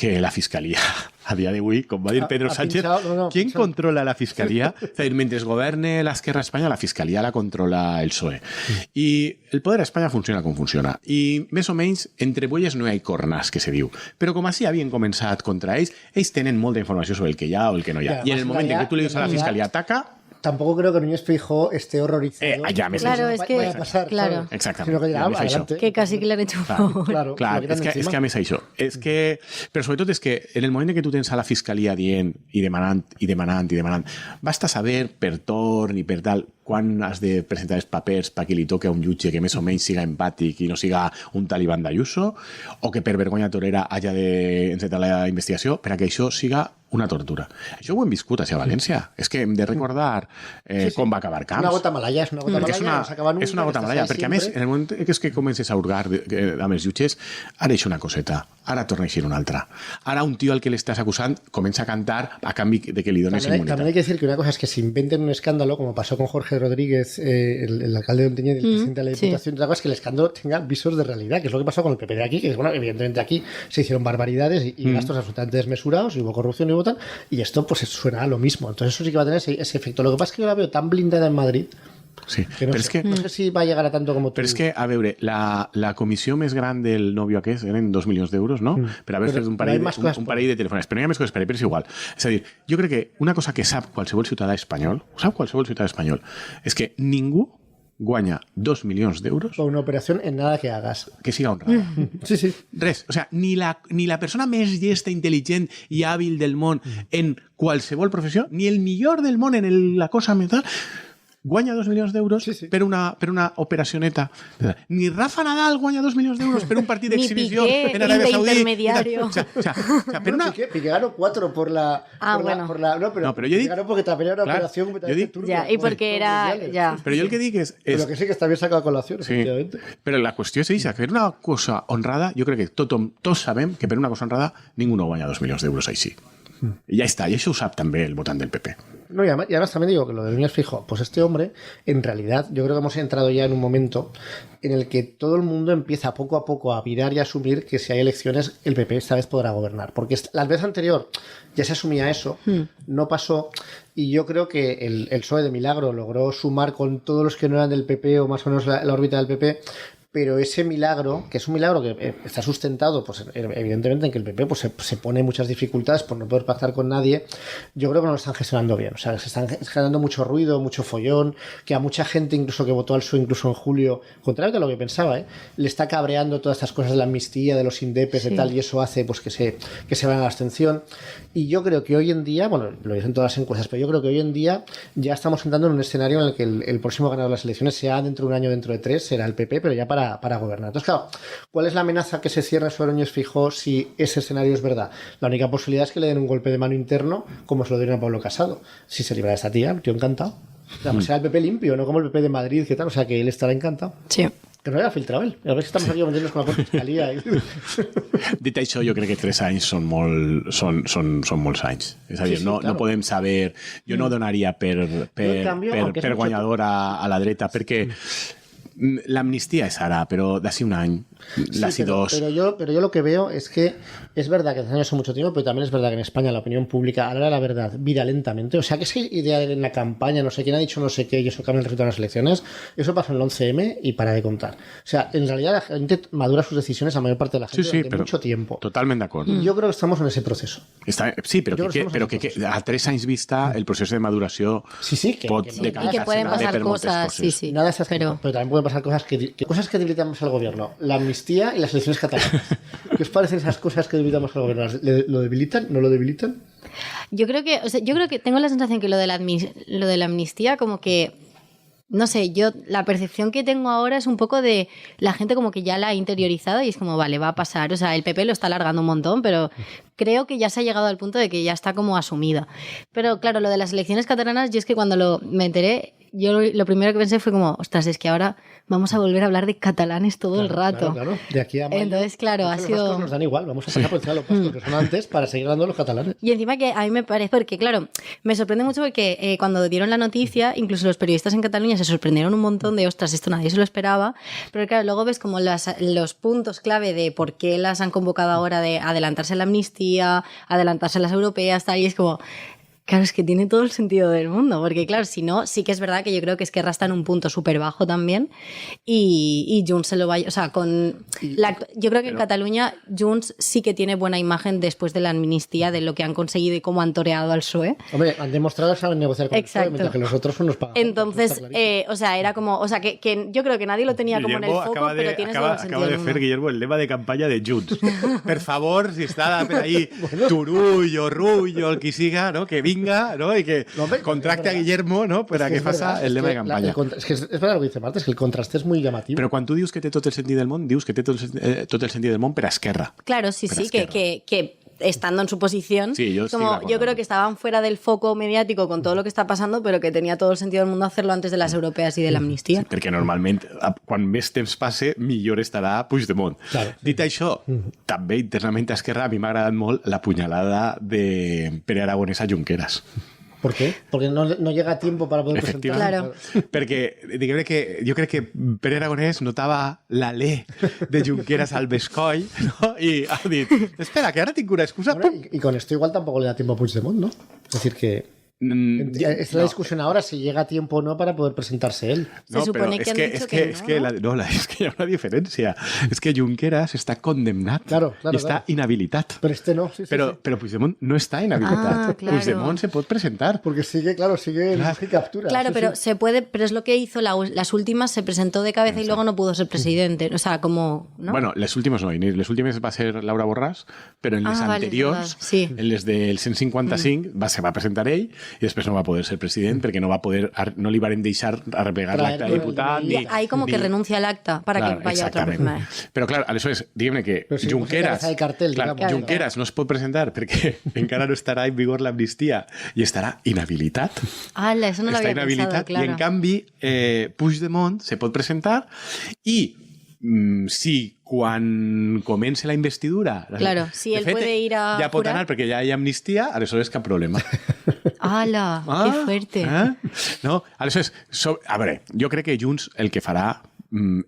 que la Fiscalia, a dia d'avui, com va dir Pedro Sánchez, ¿quién controla la Fiscalia? Es decir, mentre governe l'Esquerra a Espanya, la Fiscalia la controla el PSOE. I el poder a Espanya funciona com funciona. I més o menys, entre bueyes no hi ha cornas, que se diu. Però com així havien començat contra ells tenen molta informació sobre el que hi ha o el que no hi ha. I en el moment en què tu li dius a la Fiscalia ataca, tampoco creo que Núñez Feijóo esté horrorizado. Ya me Claro, es que... vaya a pasar, claro. ¿sabes? Exactamente. Sino que dirá, Ja me sé adelante. Que casi que le han hecho un favor. Claro, clar, és que a més això. És que, però sobretot és que en el moment en què tu tens a la Fiscalia dient i demanant, basta saber per torn i per tal quan has de presentar els papers perquè li toque a un jutge que més o menys siga empàtic i no siga un talibán d'Ayuso, o que per vergonya torera hagi d'encetar la investigació per a que això siga una tortura. Això ho hem viscut a València. És que hem de recordar com va acabar Camps. Una gota malaya, és una gota malaya, no s'acaba nunca. És una gota malaya, perquè a més, en el moment que comences a hurgar amb els jutges, ara és una coseta, ara torna a eixir una altra. Ara un tio al que l'estàs acusant comença a cantar a canvi de que li dones inmunitat. También hay que decir que una cosa es que se inventen un escándalo, como pasó con Jorge Rodríguez, el alcalde de Ontinyent, el presidente de la Diputación, otra cosa es que el escándalo tenga visos de realidad, que es lo que pasó con el PP de aquí, que es, bueno, evidentemente aquí se hicieron barbaridades y gastos absolutamente desmesurados, y hubo corrupción y hubo tal, y esto pues suena a lo mismo. Entonces eso sí que va a tener ese efecto. Lo que pasa es que yo la veo tan blindada en Madrid Sí, que no, però sé, és que... no sé si va a llegar a tanto como tú. Però és que, a veure, la comissió més gran del nòvio aquest eren 2 milions d'euros, no? Per haver fet un parell de telèfons. Però no hi ha més coses per però és igual. És a dir, jo crec que una cosa que sap qualsevol ciutadà espanyol, és que ningú guanya 2 milions d'euros por una operación en nada que hagas. que siga honrada. Sí, sí. Res. O sea, ni la persona més llesta, intel·ligent i hàbil del món en qualsevol professió, ni el millor del món en la cosa mental, guanya 2 milions d'euros per una operacioneta. Ni Rafa Nadal guanya 2 milions d'euros per un partit d'exhibició en Arabia Saudí. Intermediario. O sea, per una... Piqué ganó 4 por la... bueno. No, pero yo digo... ganó porque también era una operación completamente turbia. Ya, y porque era... Ya. Però jo el que dic és... Pero que sí que está bien sacado a colación, Sí, efectivamente. però la qüestió és això, que per una cosa honrada, jo crec que tots sabem que per una cosa honrada ningú no guanya 2 milions d'euros així. I ja està, i això ho sap també el votant del PP. No, y además también digo que lo de Núñez Feijóo, pues este hombre, en realidad, yo creo que hemos entrado ya en un momento en el que todo el mundo empieza poco a poco a virar y a asumir que si hay elecciones, el PP esta vez podrá gobernar. Porque la vez anterior ya se asumía eso, no pasó, y yo creo que el PSOE de milagro logró sumar con todos los que no eran del PP o más o menos la órbita del PP. Pero ese milagro, que es un milagro que está sustentado, pues evidentemente en que el PP pues, se pone muchas dificultades por no poder pactar con nadie, yo creo que no lo están gestionando bien. O sea, se están generando mucho ruido, mucho follón, que a mucha gente, incluso que votó al PSOE incluso en julio, contrario a lo que pensaba, le está cabreando todas estas cosas de la amnistía, de los indepes, de tal, y eso hace pues que se vayan a la abstención. Y yo creo que hoy en día, bueno, lo dicen todas las encuestas, pero yo creo que hoy en día ya estamos entrando en un escenario en el que el próximo ganador de las elecciones, sea dentro de un año, dentro de 3, será el PP, pero ya para gobernar. Entonces, claro, ¿cuál es la amenaza que se cierre sobre Núñez Feijóo si ese escenario es verdad? La única posibilidad es que le den un golpe de mano interno, como se lo dieron a Pablo Casado. Si se libra de esta tía, tío encantado. Además, será el PP limpio, no como el PP de Madrid, que tal, o sea que él estará encantado. Sí. Que no haya filtrado él. A ver si estamos aquí metiéndonos con la fiscalía. Dit això, jo crec que 3 anys són molts anys. És a dir, Sí, no, claro. no podem saber... Jo no donaria per guanyadora a la dreta, perquè l'amnistia és ara, però d'ací un any, d'ací dos... Pero yo lo que veo es que es verdad que 3 años son mucho tiempo, pero también es verdad que en España la opinión pública, a la hora de la verdad, vira lentamente. O sea, que esa idea de en la campaña, no sé quién ha dicho no sé qué, y eso cambia el resultado de las elecciones, eso pasó en el 11M y para de contar. O sea, en realidad la gente madura sus decisiones, la mayor parte de la gente, durante mucho tiempo. Totalment d'acord. Y yo creo que estamos en ese proceso. Sí, però Jo crec que que a 3 anys vista el procés de maduració Sí, que pot no. decantar-se Y que pueden pasar per moltes cosas, sí, sí. Nada está escrito, Pero pero también pueden pasar cosas que debilitan más al gobierno. La amnistía y las elecciones catalanas. ¿Qué os parecen esas cosas que debilitan más al gobierno? ¿Lo debilitan? ¿No lo debilitan? yo creo que tengo la sensación que lo de la amnistía como que no sé, la percepción que tengo ahora es un poco de la gente como que ya la ha interiorizado y es como, vale, va a pasar. O sea, el PP lo está alargando un montón, pero creo que ya se ha llegado al punto de que ya está como asumida. Pero claro, lo de las elecciones catalanas, yo es que cuando me enteré, yo lo primero que pensé fue como, ostras, es que ahora vamos a volver a hablar de catalanes todo el rato. Claro. De aquí a mayo. Entonces, claro, ha los sido... vascos nos dan igual, vamos a pasar por encima de los vascos que son antes para seguir dando los catalanes. Y encima que a mí me parece, porque claro, me sorprende mucho porque cuando dieron la noticia, incluso los periodistas en Cataluña se sorprendieron un montón de, ostras, esto nadie se lo esperaba, pero claro, luego ves como los puntos clave de por qué las han convocado ahora de adelantarse a la amnistía, adelantarse a las europeas, tal, y es como... Claro, es que tiene todo el sentido del mundo, porque claro, si no, sí que es verdad que yo creo que Esquerra está en un punto súper bajo también y Junts se lo va... O sea, yo creo que en Cataluña Junts sí que tiene buena imagen después de la amnistía, de lo que han conseguido y cómo han toreado al PSOE. Hombre, han demostrado que saben negociar con el PSOE, mientras que los otros son los pagados. Entonces, o sea, era como... O sea, que yo creo que nadie lo tenía como en el foco, pero tiene todo el sentido acaba de del mundo. fer, Guillermo, el lema de campanya de Junts. Per favor, si està per ahí Turull o Rull o el qui siga, no? Que vinga, no? I que contracte a Guillermo, no? Per a que faça el lema de campanya. Es que es verdad lo que dice Marta, es que el contraste es muy llamativo. Però quan tu dius que té tot el sentit del món, dius que té tot el sentit del món per a Esquerra. Claro, sí, Per sí, Esquerra. que estando en su posición, Sí, yo estoy de como acuerdo. yo creo que estaban fuera del foco mediático con todo lo que está pasando, pero que tenía todo el sentido del mundo hacerlo antes de las europeas y de la amnistía. Perquè normalment, quan més temps passe, millor estarà Puigdemont. Claro. Dit això, també internament a Esquerra a mi m'ha agradat molt la punyalada de Pere Aragonès a Junqueras. ¿Por qué? Porque no llega a tiempo para poder presentar. Claro. Perquè diguem que jo crec que Pere Aragonès notava l'alè de Junqueras al bescoll, no? I ha dit, espera, que ara tinc una excusa. Bueno, y con esto igual tampoco le da tiempo a Puigdemont, ¿no? Es decir que... Es la discusión ahora si llega a tiempo o no para poder presentarse él. Se supone que han dicho que no, ¿no? És que hi ha una diferència. És que Junqueras està condemnat Claro, i està inhabilitat. Pero este no, sí. Però Puigdemont no està inhabilitat. Ah, claro. Puigdemont se pot presentar. Porque sigue en captura. Claro, Sí, pero sí. se puede, pero es lo que hizo las últimas, se presentó de cabeza y luego no pudo ser presidente. O sea, como, ¿no? Bueno, les últimes no, les últimes va ser Laura Borràs, però en les vale, anteriors, sí. en les del 155, se va presentar ell i després no va poder ser president perquè no li varen deixar arrepegar l'acta de diputat. Y ahí como que renuncia al acta para que vaya otra persona. Però clar, aleshores, diguem-ne que Però si Junqueras, cabeza de cartel, clar, digamos. Junqueras no es pot presentar perquè encara no estarà en vigor l'amnistia i estarà inhabilitat. ¡Hala! Eso no lo Està había pensado, inhabilitat claro. i en canvi Puigdemont se pot presentar i si quan comença la investidura... Claro, si de él fet, puede ir a ja pot jurar. anar perquè ja hi ha amnistia, aleshores cap problema. ¡Hala! ¡Qué fuerte! No? Aleshores, a veure, jo crec que Junts el que farà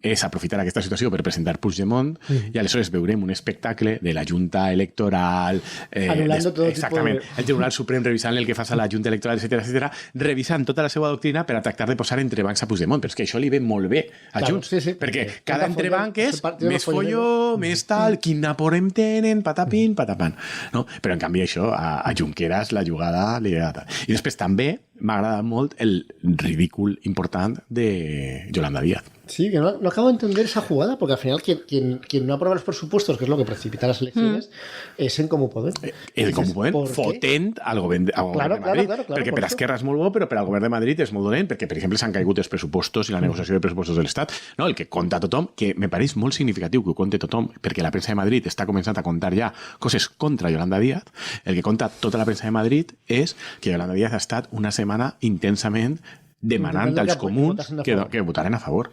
és aprofitar aquesta situació per presentar Puigdemont i aleshores veurem un espectacle de la Junta Electoral anul·lando tot exactament, tipus de... el Tribunal Suprem revisant el que fa a la Junta Electoral, etcètera, revisant tota la seva doctrina per a tractar de posar entrebancs a Puigdemont, però és que això li ve molt bé a Claro, Junts, sí, perquè perquè cada cada entrebanc folló, és el partido més del follonero. folló, més tal, quina por em tenen, patapín, patapan, no? Però en canvi això a Junqueras la jugada li agrada. I després també m'ha agradat molt el ridícul important de Yolanda Díaz. Sí, que no acabo de entender esa jugada, porque al final quien no aprueba los presupuestos, que es lo que precipita las elecciones, es en Comú Podem. El Comú Podem ¿por qué? fotent al govern de Madrid. Claro, perquè por per eso. Esquerra és molt bo, però per al govern de Madrid és molt dolent, perquè, per exemple, s'han caigut els pressupostos i la negociació de pressupostos de l'Estat. No, el que conta tothom, que me pareix molt significatiu que ho conte tothom, perquè la premsa de Madrid està començant a contar ja coses contra Yolanda Díaz. El que conta tota la premsa de Madrid és que Yolanda Díaz ha estat una setmana intensament demanant als comuns que votaren a favor.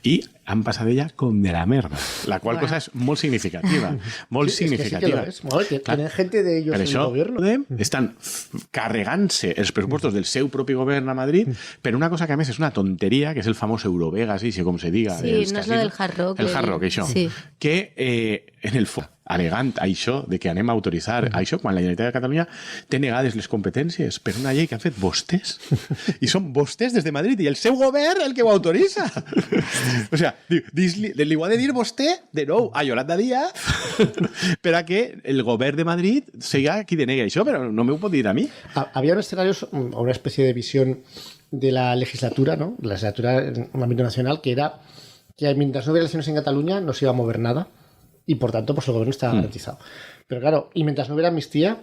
I han passat ella com de la merda. La qual cosa és molt significativa. Molt significativa. Es que sí que lo es. Tienen gente de ellos per en això, el gobierno. estan carregant-se els pressupostos del seu propi govern a Madrid per una cosa que a més és una tonteria, que és el famós Eurovegas, i com se diga. Sí, no és lo del Hard Rock. El Hard Rock, això. Sí. Que en el fons, alegant això de que anem a autoritzar això quan la Generalitat de Catalunya té negades les competències per una llei que han fet vostès. I són vostès des de Madrid i el seu govern el que ho autoritza. O sea, li ho ha de dir vostè de nou a Yolanda Díaz per a que el govern de Madrid siga qui denegui això, però no m'ho pot dir a mi. Había un escenario, una especie de visión de la legislatura, ¿no? La legislatura en un ámbito nacional, que era que mientras no hubiera elecciones en Cataluña no se iba a mover nada y por tanto pues el gobierno estaba garantizado. Pero claro, y mientras no hubiera amnistía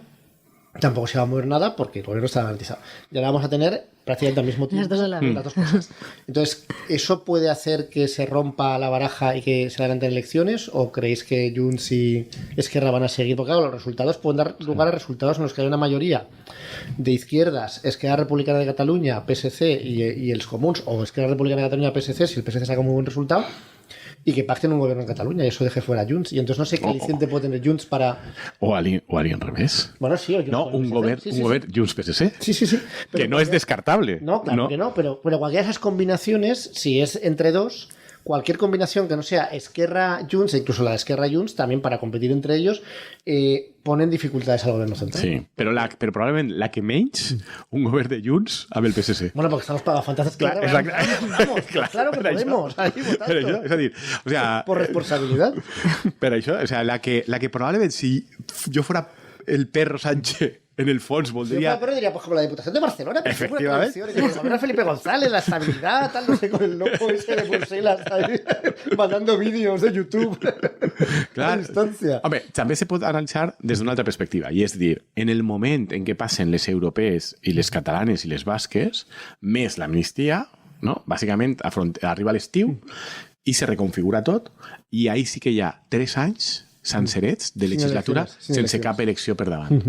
tampoco se iba a mover nada porque el gobierno estaba garantizado. Y ahora vamos a tener prácticamente al mismo tiempo Las dos a la vez. las dos cosas. Entonces, ¿eso puede hacer que se rompa la baraja y que se adelanten elecciones? ¿O creéis que Junts y Esquerra van a seguir? Porque claro, los resultados pueden dar lugar a resultados en los que hay una mayoría de izquierdas, Esquerra Republicana de Cataluña, PSC y els Comuns, o Esquerra Republicana de Cataluña, PSC, si el PSC saca un muy buen resultado, y que pacten un gobierno en Cataluña y eso deje fuera a Junts. Y entonces no sé qué aliciente puede tener Junts para... O al revés. Bueno, sí, o Junts No, con un PSC. govern Sí, sí, Junts PSC. Sí, sí, sí. Pero Que no es descartable. No, claro que no, pero cualquiera de esas combinaciones, si es entre dos, cualquier combinación que no sea Esquerra Junts, e incluso la de Esquerra Junts, también para competir entre ellos, ponen dificultades al gobierno central. Sí, però probablement la que menys, un govern de Junts amb el PSC. Bueno, porque estamos pagafantasmas. Clar, Vamos, claro que per podemos. Això, Ahí votando. per això, és a dir, o sea, Por responsabilidad. per això, o sea, la que probablement si jo fora el perro Sánchez en el fons voldria... Pero diría, pues como la Diputación de Barcelona, pero Efectivamente. el gobierno de Felipe González, la estabilidad, tal, no sé, con el loco ese de Bruselas, ahí, mandando vídeos de YouTube Clar. a distancia. Home, també se pot analitzar des d'una altra perspectiva, i és dir, en el moment en què passen les europees i les catalanes i les basques, més l'amnistia, no? Bàsicament arriba l'estiu i se reconfigura tot, i ahí sí que hi ha 3 anys sencerets de legislatura sense cap elecció per davant.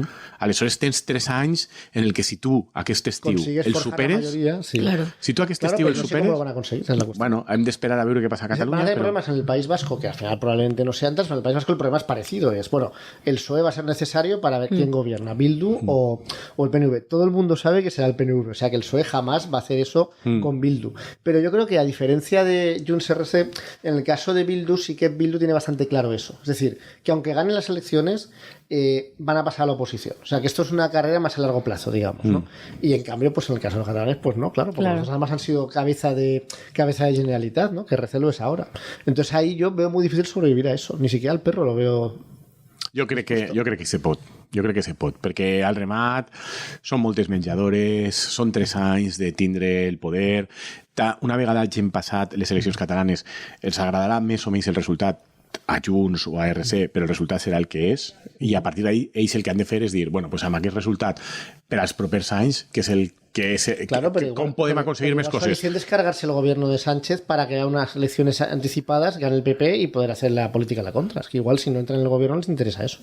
Aleshores tens 3 anys en el que si tu aquest estiu el superes... Claro. Si tu aquest estiu el no sé superes... cómo lo van a conseguir, esa es la cuestión. Bueno, hem d'esperar a veure què passa a Catalunya. Hay problemas en el País Vasco, que al final probablemente no sean tantos, pero en el País Vasco el problema es parecido. Es, bueno, el PSOE va a ser necesario para ver quién gobierna, Bildu o el PNV. Todo el mundo sabe que será el PNV, o sea que el PSOE jamás va a hacer eso con Bildu. Pero yo creo que a diferencia de Junts RC, en el caso de Bildu sí que Bildu tiene bastante claro eso. Es decir, que aunque ganen las elecciones, van a pasar a la oposición. O sea, que esto es una carrera más a largo plazo, digamos, ¿no? Y en cambio, pues en el caso de los catalanes, pues no, claro, porque los además han sido cabeza de Generalitat, ¿no? Que recelo es ahora. Entonces ahí yo veo muy difícil sobrevivir a eso. Ni siquiera al perro lo veo... Jo crec que se pot. Jo crec que se pot, perquè al remat són moltes menjadores, són 3 anys de tindre el poder. Una vegada hagin passat les eleccions catalanes, els agradarà més o menys el resultat a Junts o a RC, però el resultat serà el que és, i a partir d'ahí ells el que han de fer és dir, bueno, pues amb aquest resultat per als propers anys, que és el que és, Claro, pero com podem aconseguir més coses. La es cargarse el gobierno de Sánchez para que haya unas elecciones anticipadas, gane el PP y poder hacer la política a la contra. Es que igual si no entran en el gobierno les interesa eso.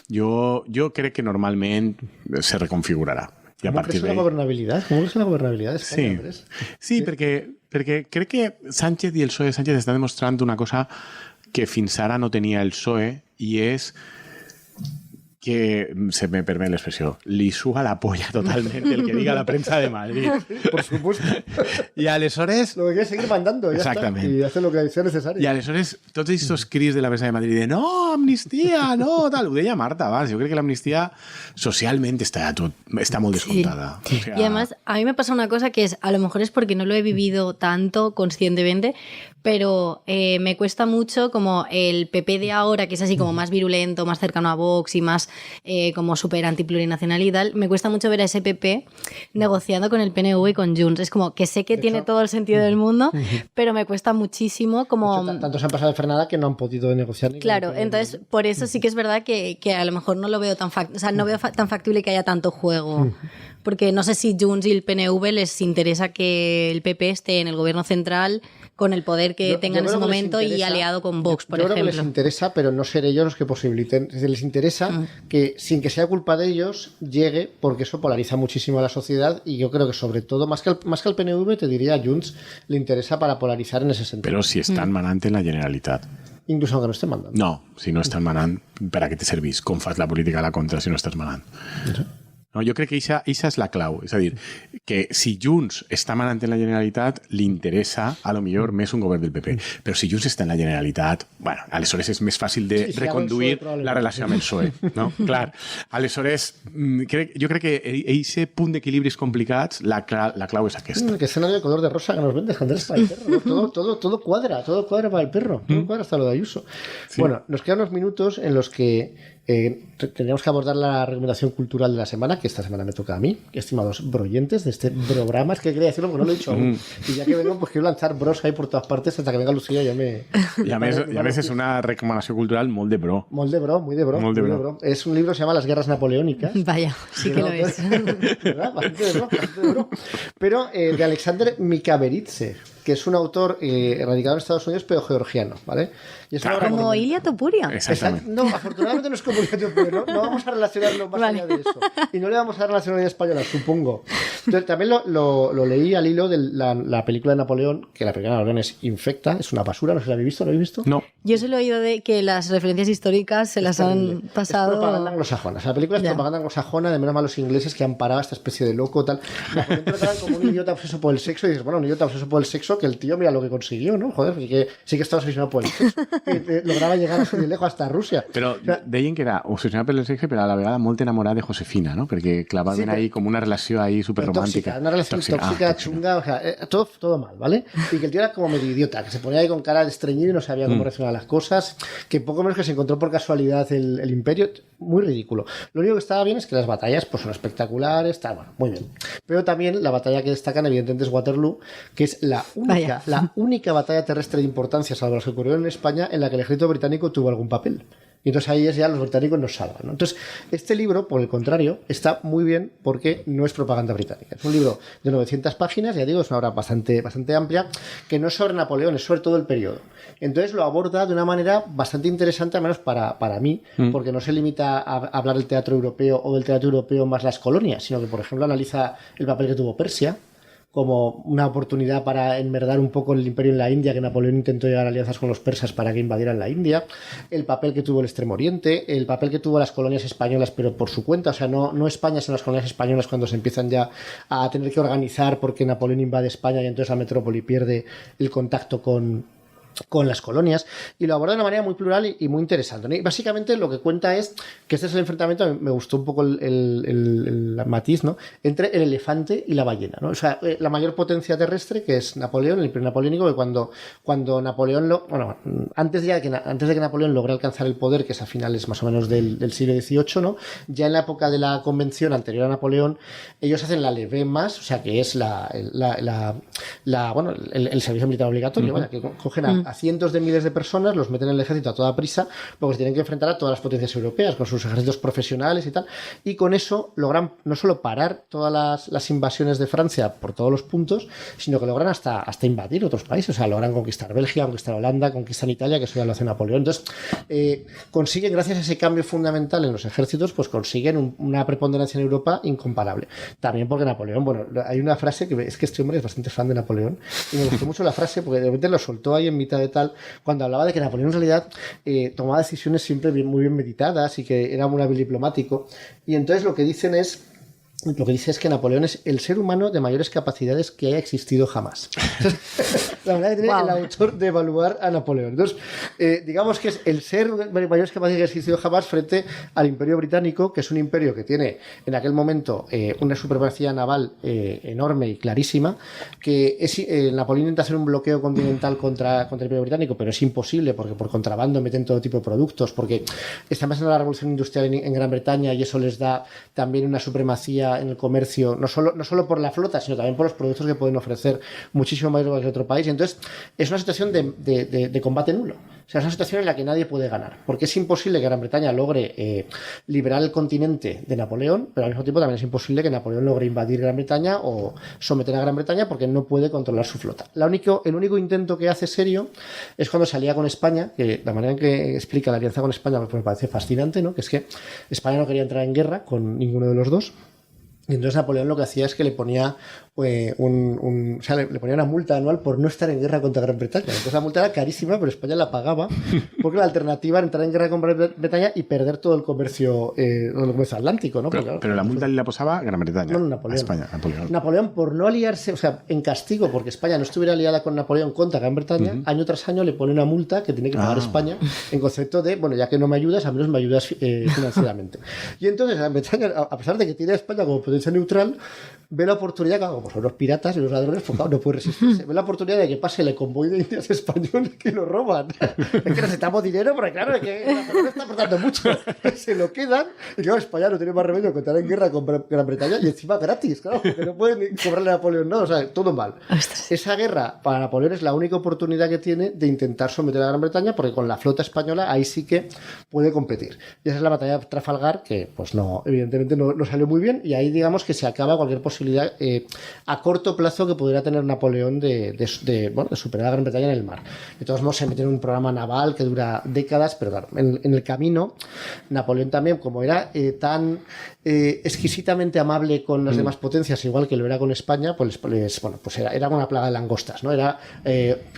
Jo crec que normalment se reconfigurarà. ¿Cómo crees la gobernabilidad? ¿Cómo crees la gobernabilidad de España, Andrés? Sí, perquè crec que Sánchez i el PSOE de Sánchez estan demostrant una cosa que fins ara no tenia el PSOE, i és que, se me permite la expresión, li suga la polla totalmente el que diga la prensa de Madrid. Por supuesto. I aleshores... Lo que quiere es seguir mandando, ya Exactament. está. Y hace lo que sea necesario. I aleshores, tots aquests crits de la premsa de Madrid de no, amnistia, no, tal, ho deia Marta abans. Jo crec que l'amnistia socialment està molt descontada. Sí. O sea, y además, a mí me pasa una cosa que es, a lo mejor es porque no lo he vivido tanto conscientemente, pero me cuesta mucho como el PP de ahora, que es así como más virulento, más cercano a Vox y más como súper antiplurinacional y tal, me cuesta mucho ver a ese PP negociando con el PNV y con Junts. Es como que sé que tiene todo el sentido del mundo, pero me cuesta muchísimo como... De hecho, tanto se han pasado de frenada que no han podido negociar. Ni Claro, entonces por eso sí que es verdad que a lo mejor no lo veo tan no veo tan factible que haya tanto juego. Porque no sé si Junts y el PNV les interesa que el PP esté en el gobierno central con el poder que tenga en ese momento y aliado con Vox, por ejemplo. Yo creo que les interesa, pero no ser ellos los que posibiliten. Es decir, les interesa que, sin que sea culpa de ellos, llegue, porque eso polariza muchísimo a la sociedad, y yo creo que sobre todo, más que al PNV, te diría a Junts, le interesa para polarizar en ese sentido. Però si estan manant en la Generalitat. Incluso aunque no esté mandando. No, si no estan manant, per a què te servís? Com fas la política a la contra si no estàs manant? No, jo crec que això és la clau. És a dir, que si Junts està manant en la Generalitat, li interessa, a lo millor, més un govern del PP. Però si Junts està en la Generalitat, bueno, aleshores és més fàcil de reconduir la relació amb el PSOE. No? Clar. Aleshores, jo crec que aquest punt d'equilibris complicats, la clau és aquesta. Que escenario de color de rosa que nos vendes, Andrés, para el perro. ¿No? Todo cuadra para el perro. Todo cuadra hasta lo de Ayuso. Sí. Bueno, nos quedan unos minutos en los que tendríamos que abordar la recomendación cultural de la semana, que esta semana me toca a mí, estimados broyentes de este programa. Es que quería decirlo porque no lo he dicho aún. Y ya que vengo, pues quiero lanzar bros ahí por todas partes hasta que venga Lucía. I a més és una recomanació cultural molt de bro. Molt de bro, muy de bro. Es un libro que se llama Las Guerras Napoleónicas. Vaya, sí que lo es. ¿Verdad? Bastante de bro. Pero de Alexander Mikaberidze, que es un autor radicado en Estados Unidos, pero georgiano, ¿vale? Y es como Ilia Topuria. Exactamente. No, afortunadamente no es como Ilia Topuria, no vamos a relacionarlo más allá de eso. Y no le vamos a dar nacionalidad española, supongo. Entonces, también lo leí al hilo de la película de Napoleón, que la película de Napoleón es infecta, es una basura, no sé si la habéis visto, ¿lo habéis visto? No. Yo solo he oído de que las referencias históricas se las han pasado... Es propaganda anglosajona. O sea, la película es propaganda anglosajona, de menos mal los ingleses que han parado a esta especie de loco, tal. Napoleón te lo tratan como un idiota obseso por el sexo, y dices, bueno, un idiota obseso por el sexo, que el tío mira lo que consiguió, ¿no? Joder, que sí que estaba obsesionado por el sexo. Que lograba llegar así de lejos hasta Rusia. Però deien que era obsessionat per el sexe, però a la vegada molt enamorada de Josefina, ¿no? Perquè clavaven ahí com una relació ahí superromàntica. Una relación tóxica, chunga, o sea, todo mal, ¿vale? Y que el tío era como medio idiota, que se ponía ahí con cara de estreñido y no sabía cómo reaccionar a las cosas, que poco menos que se encontró por casualidad el imperio, muy ridículo. Lo único que estaba bien es que las batallas pues son espectaculares, tal, bueno, muy bien. Pero también la batalla que destacan evidentemente es Waterloo, que es la única batalla terrestre de importancia, salvo las que ocurrieron en España, en la que el ejército británico tuvo algún papel. Y entonces ahí ya los británicos nos salvan, ¿no? Entonces, este libro, por el contrario, está muy bien porque no es propaganda británica. Es un libro de 900 páginas, ya digo, es una obra bastante amplia, que no es sobre Napoleón, es sobre todo el periodo. Entonces lo aborda de una manera bastante interesante, al menos para mí, porque no se limita a hablar del teatro europeo o del teatro europeo más las colonias, sino que, por ejemplo, analiza el papel que tuvo Persia como una oportunidad para enmerdar un poco el imperio en la India, que Napoleón intentó llegar a alianzas con los persas para que invadieran la India, el papel que tuvo el Extremo Oriente, el papel que tuvo las colonias españolas, pero por su cuenta, o sea, no España, sino las colonias españolas cuando se empiezan ya a tener que organizar porque Napoleón invade España y entonces la metrópoli pierde el contacto con las colonias, y lo aborda de una manera muy plural y muy interesante, ¿no? Y básicamente lo que cuenta es que este es el enfrentamiento, me gustó un poco el matiz, ¿no?, entre el elefante y la ballena, ¿no? O sea, la mayor potencia terrestre, que es Napoleón, el imperio napoleónico, que cuando Napoleón antes de que Napoleón logre alcanzar el poder, que es a finales más o menos del siglo XVIII, ¿no?, ya en la época de la convención anterior a Napoleón, ellos hacen la levée más, o sea, que es el servicio militar obligatorio, ¿vale? Que cogen a cientos de miles de personas, los meten en el ejército a toda prisa, porque se tienen que enfrentar a todas las potencias europeas, con sus ejércitos profesionales y tal, y con eso logran no solo parar todas las invasiones de Francia por todos los puntos, sino que logran hasta invadir otros países, o sea, logran conquistar Bélgica, conquistar Holanda, conquistar Italia, que eso ya lo hace Napoleón. Entonces, consiguen, gracias a ese cambio fundamental en los ejércitos, pues consiguen una preponderancia en Europa incomparable. También porque Napoleón, hay una frase que es que este hombre es bastante fan de Napoleón, y me gustó mucho la frase, porque de repente lo soltó ahí en mitad política de tal, cuando hablaba de que Napoleón en realidad tomaba decisiones siempre muy bien meditadas y que era muy hábil diplomático. Y entonces lo que dice es que Napoleón es el ser humano de mayores capacidades que haya existido jamás. La manera que tiene el autor de evaluar a Napoleón. Entonces, digamos que es el ser de mayores capacidades que haya existido jamás frente al Imperio Británico, que es un imperio que tiene en aquel momento una supremacía naval enorme y clarísima, que Napoleón intenta hacer un bloqueo continental contra el Imperio Británico, pero es imposible porque por contrabando meten todo tipo de productos, porque está pasando la revolución industrial en Gran Bretaña y eso les da también una supremacía en el comercio, no solo por la flota, sino también por los productos que pueden ofrecer muchísimo más que cualquier otro país. Y entonces es una situación de combate nulo. O sea, es una situación en la que nadie puede ganar, porque es imposible que Gran Bretaña logre liberar el continente de Napoleón, pero al mismo tiempo también es imposible que Napoleón logre invadir Gran Bretaña o someter a Gran Bretaña porque no puede controlar su flota. El único intento que hace serio es cuando se alía con España, que la manera en que explica la alianza con España pues me parece fascinante, ¿no? Que es que España no quería entrar en guerra con ninguno de los dos. Y entonces Napoleón lo que hacía es que le ponía le ponía una multa anual por no estar en guerra contra Gran Bretaña. Entonces la multa era carísima, pero España la pagaba porque la alternativa era entrar en guerra con Gran Bretaña y perder todo el comercio atlántico, ¿no? Pero la multa la posaba Gran Bretaña. No, Napoleón. España, Napoleón, por no aliarse, o sea, en castigo, porque España no estuviera aliada con Napoleón contra Gran Bretaña, año tras año le pone una multa que tiene que pagar España en concepto de, bueno, ya que no me ayudas, al menos me ayudas financieramente. Y entonces Gran Bretaña, a pesar de que tiene a España como potencia neutral, ve la oportunidad, claro, como son los piratas y los ladrones, pues claro, no puede resistirse. Ve la oportunidad de que pase el convoy de indias españoles que lo roban. Es que necesitamos dinero, porque claro, es que Napoleón está aportando mucho. Se lo quedan, y claro, España no tiene más remedio que entrar en guerra con Gran Bretaña y encima gratis, claro, porque no pueden ni cobrarle a Napoleón nada, o sea, todo mal. Ostras. Esa guerra para Napoleón es la única oportunidad que tiene de intentar someter a Gran Bretaña, porque con la flota española ahí sí que puede competir. Y esa es la batalla de Trafalgar, que pues no, evidentemente no salió muy bien, y ahí digamos que se acaba cualquier posibilidad a corto plazo que pudiera tener Napoleón de superar a Gran Bretaña en el mar. De todos modos se mete en un programa naval que dura décadas, pero claro, en el camino Napoleón también, como era tan exquisitamente amable con las demás potencias, igual que lo era con España, pues era una plaga de langostas, ¿no? Era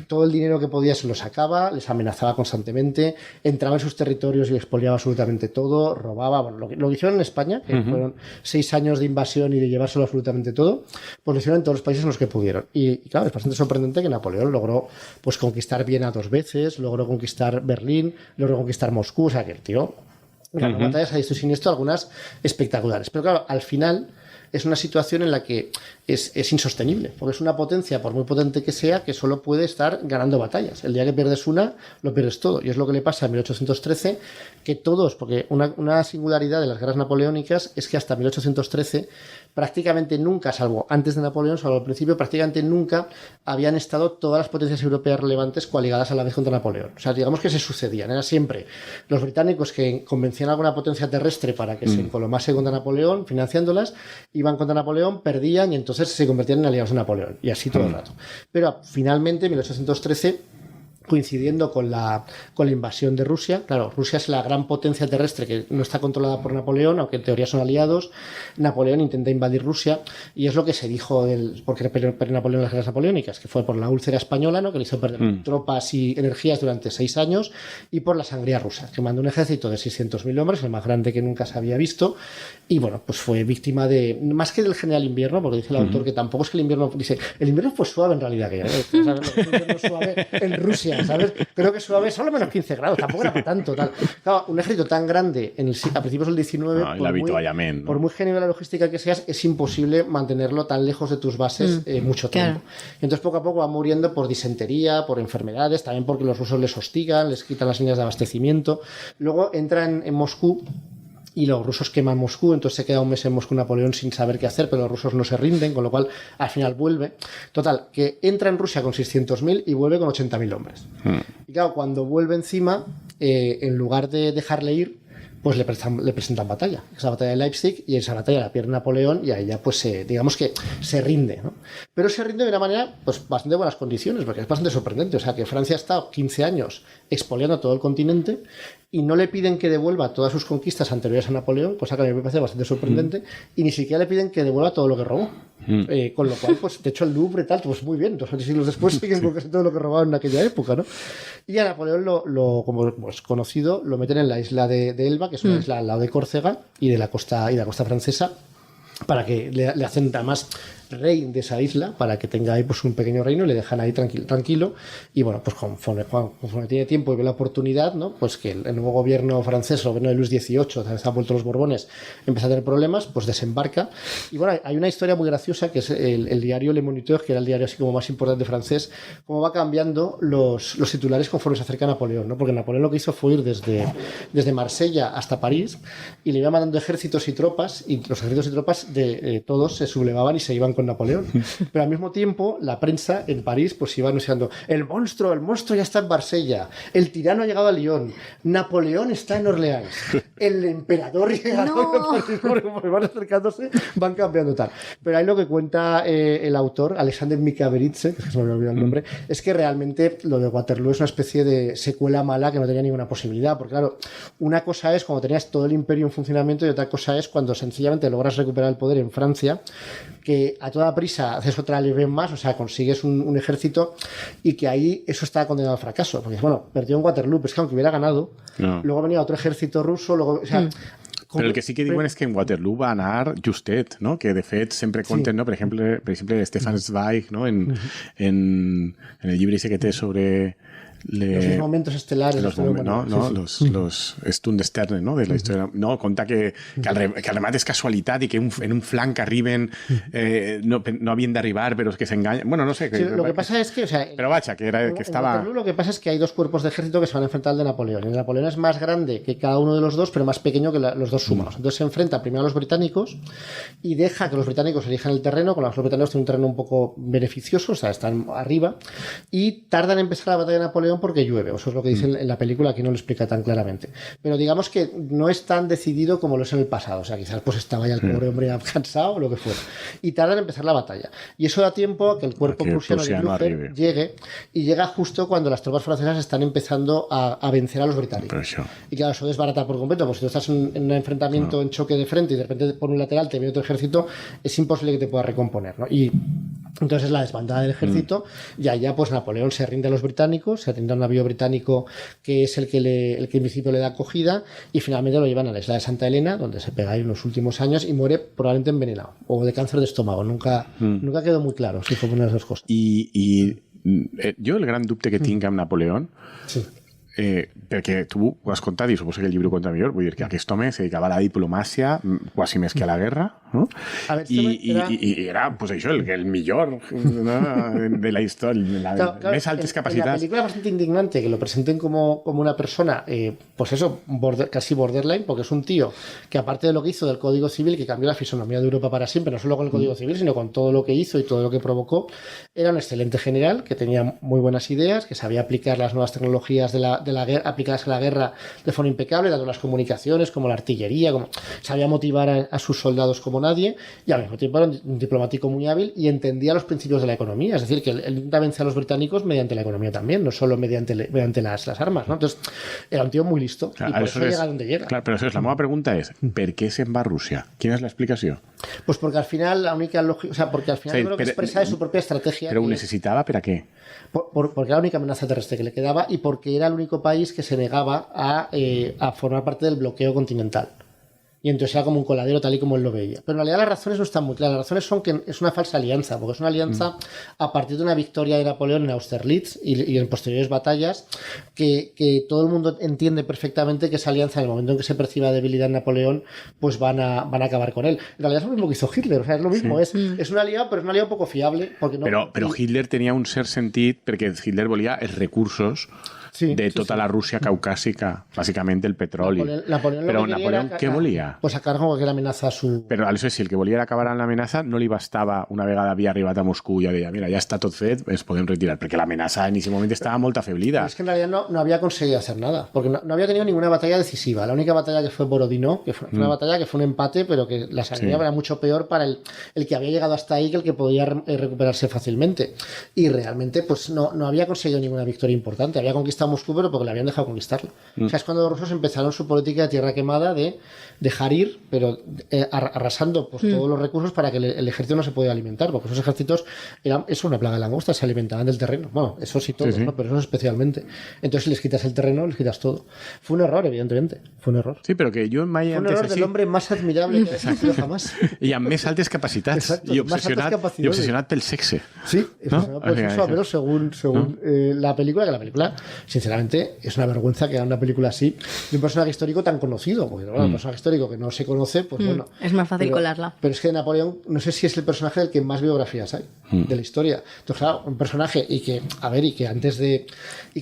todo el dinero que podía se lo sacaba, les amenazaba constantemente, entraba en sus territorios y expoliaba absolutamente todo, robaba, bueno, lo que hicieron en España, que fueron 6 años de invasión y de llevárselo absolutamente todo, pues lo hicieron en todos los países en los que pudieron. Y claro, es bastante sorprendente que Napoleón logró pues conquistar Viena 2 veces, logró conquistar Berlín, logró conquistar Moscú, o sea que el tío ganó batallas a diestro y siniestro, algunas espectaculares. Pero claro, al final es una situación en la que es insostenible, porque es una potencia, por muy potente que sea, que solo puede estar ganando batallas. El día que pierdes una, lo pierdes todo. Y es lo que le pasa en 1813, que todos, porque una singularidad de las guerras napoleónicas es que hasta 1813 prácticamente nunca, salvo antes de Napoleón, salvo al principio, prácticamente nunca habían estado todas las potencias europeas relevantes coaligadas a la vez contra Napoleón. O sea, digamos que se sucedían. Era siempre los británicos que convencían a alguna potencia terrestre para que se encolomase contra Napoleón, financiándolas, iban contra Napoleón, perdían y entonces se convertían en aliados de Napoleón. Y así todo el rato. Pero finalmente, en 1813, coincidiendo con la invasión de Rusia. Claro, Rusia es la gran potencia terrestre que no está controlada por Napoleón, aunque en teoría son aliados. Napoleón intenta invadir Rusia y es lo que se dijo porque perdió Napoleón en las guerras napoleónicas, que fue por la úlcera española, ¿no? Que le hizo perder tropas y energías durante 6 años, y por la sangría rusa, que mandó un ejército de 600.000 hombres, el más grande que nunca se había visto, y bueno, pues fue víctima de, más que del general invierno, porque dice el autor que tampoco es que el invierno, dice, el invierno fue suave en realidad, que ¿sabes? El invierno suave en Rusia, ¿sabes? Creo que suave, solo menos 15 grados, tampoco era para tanto. Tal. Claro, un ejército tan grande a principios del 19, por muy genio de la logística que seas, es imposible mantenerlo tan lejos de tus bases mucho tiempo. Claro. Entonces, poco a poco va muriendo por disentería, por enfermedades, también porque los rusos les hostigan, les quitan las líneas de abastecimiento. Luego entra en Moscú, y los rusos queman Moscú, entonces se queda un mes en Moscú Napoleón sin saber qué hacer, pero los rusos no se rinden, con lo cual al final vuelve. Total, que entra en Rusia con 600.000 y vuelve con 80.000 hombres. Y claro, cuando vuelve encima, en lugar de dejarle ir, pues le presentan batalla. Esa batalla de Leipzig, y esa batalla la pierde Napoleón y ahí ya pues digamos que se rinde, ¿no? Pero se rinde de una manera pues bastante buenas condiciones, porque es bastante sorprendente. O sea, que Francia ha estado 15 años expoliando todo el continente y no le piden que devuelva todas sus conquistas anteriores a Napoleón, cosa que a mí me parece bastante sorprendente, y ni siquiera le piden que devuelva todo lo que robó. Con lo cual, pues de hecho el Louvre tal, pues muy bien, 2 siglos después siguen con casi todo lo que robaron en aquella época, ¿no? Y a Napoleón como pues, conocido, lo meten en la isla de Elba, que es una isla al lado de Córcega y de la costa francesa, para que le hacen además rey de esa isla, para que tenga ahí pues un pequeño reino, y le dejan ahí tranquilo, y bueno, pues conforme tiene tiempo y ve la oportunidad, ¿no? Pues que el nuevo gobierno francés, el gobierno de Luis XVIII, se han vuelto los Borbones, empieza a tener problemas, pues desembarca, y bueno, hay una historia muy graciosa, que es el diario Le Moniteur, que era el diario así como más importante francés, cómo va cambiando los titulares conforme se acerca a Napoleón, ¿no? Porque Napoleón lo que hizo fue ir desde Marsella hasta París, y le iba mandando ejércitos y tropas, y los ejércitos y tropas de todos se sublevaban y se iban con Napoleón. Pero al mismo tiempo, la prensa en París pues iba anunciando: el monstruo ya está en Marsella, el tirano ha llegado a Lyon, Napoleón está en Orleans, el emperador llega a París, porque van acercándose, van cambiando tal. Pero ahí lo que cuenta el autor, Alexander Mikaberidze, que se me había olvidado el nombre, es que realmente lo de Waterloo es una especie de secuela mala que no tenía ninguna posibilidad, porque claro, una cosa es cuando tenías todo el imperio en funcionamiento y otra cosa es cuando sencillamente logras recuperar el poder en Francia, que a toda prisa haces otra leve más, o sea, consigues un ejército, y que ahí eso está condenado al fracaso, porque bueno, perdió en Waterloo, pero es que aunque hubiera ganado, luego venía otro ejército ruso, luego, o sea, Però el que sí que diuen és que en Waterloo va anar justet, no? Que de fet sempre conten, no? Per exemple Stefan Zweig, no? En el llibre ese que té sobre los momentos estelares, los Stundesternen, no? De la historia. No, conta que el remat és casualitat i que en un flanc arriben, no havien d'arribar, però és que s'enganyen. Bueno, no sé. Sí, lo que pasa es que, o sea, pero vaja, que estaba. En Waterloo lo que pasa es que hay 2 cuerpos de ejército que se van a enfrentar al de Napoleón. El de Napoleón es más grande que cada uno de los 2, pero más pequeño que los 2 sumados. Entonces se enfrenta primero a los británicos y deja que los británicos elijan el terreno. Con los británicos tienen un terreno un poco beneficioso, o sea, están arriba, y tardan en empezar la batalla de Napoleón porque llueve. Eso es lo que dicen en la película, aquí no lo explica tan claramente. Pero digamos que no es tan decidido como lo es en el pasado. O sea, quizás pues estaba ya el pobre hombre cansado o lo que fuera. Y tardan en empezar la batalla. Y eso da tiempo a que el cuerpo prusiano de Blücher llegue, y llega justo cuando las tropas francesas están empezando a vencer a los británicos. Y claro, eso desbarata por completo, porque si tú estás en un enfrentamiento, en choque de frente, y de repente por un lateral te viene otro ejército, es imposible que te pueda recomponer, ¿no? Y entonces es la desbandada del ejército, y allá pues Napoleón se rinde a los británicos, se rinde a un navío británico que es el que en principio le da acogida, y finalmente lo llevan a la isla de Santa Elena, donde se pega ahí en los últimos años, y muere probablemente envenenado o de cáncer de estómago. Nunca quedó muy claro si fue una de las 2 cosas. Jo el gran dubte que tinc amb Napoleón, sí, perquè tu ho has contat i suposo que el llibre ho conta millor, vull dir que aquest home se dedicava a la diplomàcia quasi més que a la guerra, no? A ver, I era pues això, el millor, ¿no? De la història, més altes capacitats. En la película es bastante indignante que lo presenten como una persona, pues eso, casi borderline, porque es un tío que, aparte de lo que hizo del Código Civil, que cambió la fisonomía de Europa para siempre, no solo con el Código Civil, sino con todo lo que hizo y todo lo que provocó, era un excelente general, que tenía muy buenas ideas, que sabía aplicar las nuevas tecnologías de la guerra, aplicarlas a la guerra de forma impecable, tanto las comunicaciones como la artillería, sabía motivar a sus soldados como nadie, y al mismo tiempo era un diplomático muy hábil y entendía los principios de la economía. Es decir, que él intenta vencer a los británicos mediante la economía también, no solo mediante las armas, ¿no? Entonces, era un tío muy listo, y por eso llega donde llega. Clar, però això és, la meva pregunta és, per què se'n va a Rússia? Quina és l'explicació? Pues porque al final la única lógica, o sea, porque al final creo que expresa de su propia estrategia. Però ho necessitava per a què? Porque era la única amenaza terrestre que le quedaba, y porque era el único país que se negaba a formar parte del bloqueo continental. Y entonces era como un coladero tal y como él lo veía. Pero en realidad las razones no están muy claras. Las razones son que es una falsa alianza, porque es una alianza a partir de una victoria de Napoleón en Austerlitz y en posteriores batallas, que todo el mundo entiende perfectamente que esa alianza, en el momento en que se perciba debilidad en Napoleón, pues van a acabar con él. En realidad es lo mismo que hizo Hitler, o sea, es lo mismo. Sí. Es un aliado, pero es un aliado poco fiable. Porque no, però Hitler tenia un cert sentit, perquè Hitler volia els recursos Sí, de sí, tota sí. la Rússia caucàsica, bàsicament el petroli. Napoleón Però lo que quería Napoleón era què volia? Pues sacar como que la amenaza a su... Però aleshores, si el que volia era acabar amb l'amenaça, no li bastava, una vegada havia arribat a Moscú, ja deia, mira, ja està tot fet, ens podem retirar, perquè l'amenaça en aquest moment estava molt afeblida. Pero es que en realidad no había conseguido hacer nada, porque no había tenido ninguna batalla decisiva. La única batalla que fue Borodino, que fue una batalla que fue un empate, pero que la salida era mucho peor para el que había llegado hasta ahí que el que podía recuperarse fácilmente. Y realmente pues no había conseguido ninguna victoria importante. Había conquistado Moscú, pero porque le habían dejado conquistarlo. O sea, es cuando los rusos empezaron su política de tierra quemada de dejar ir, pero arrasando pues, todos los recursos para que el ejército no se pudiera alimentar, porque esos ejércitos eso una plaga de langostas, se alimentaban del terreno. Bueno, eso sí todos, Sí, sí. ¿no? Pero eso especialmente. Entonces, si les quitas el terreno, les quitas todo. Fue un error, evidentemente. Fue un error. Sí, però que jo mai Fue un antes error així... del hombre más admirable que ha existido jamás. I amb més altes capacitats. Exacto, I más altas capacidades. obsessionat pel sexe. Sí, ¿No? pues O sea, eso, a ver, según la película, que la película, sinceramente, es una vergüenza que haga una película así de un personaje histórico tan conocido. Porque, bueno, un personaje histórico que no se conoce, pues bueno. Es más fácil colarla. Pero es que Napoleón, no sé si es el personaje del que más biografías hay de la historia. Entonces, claro, un personaje y que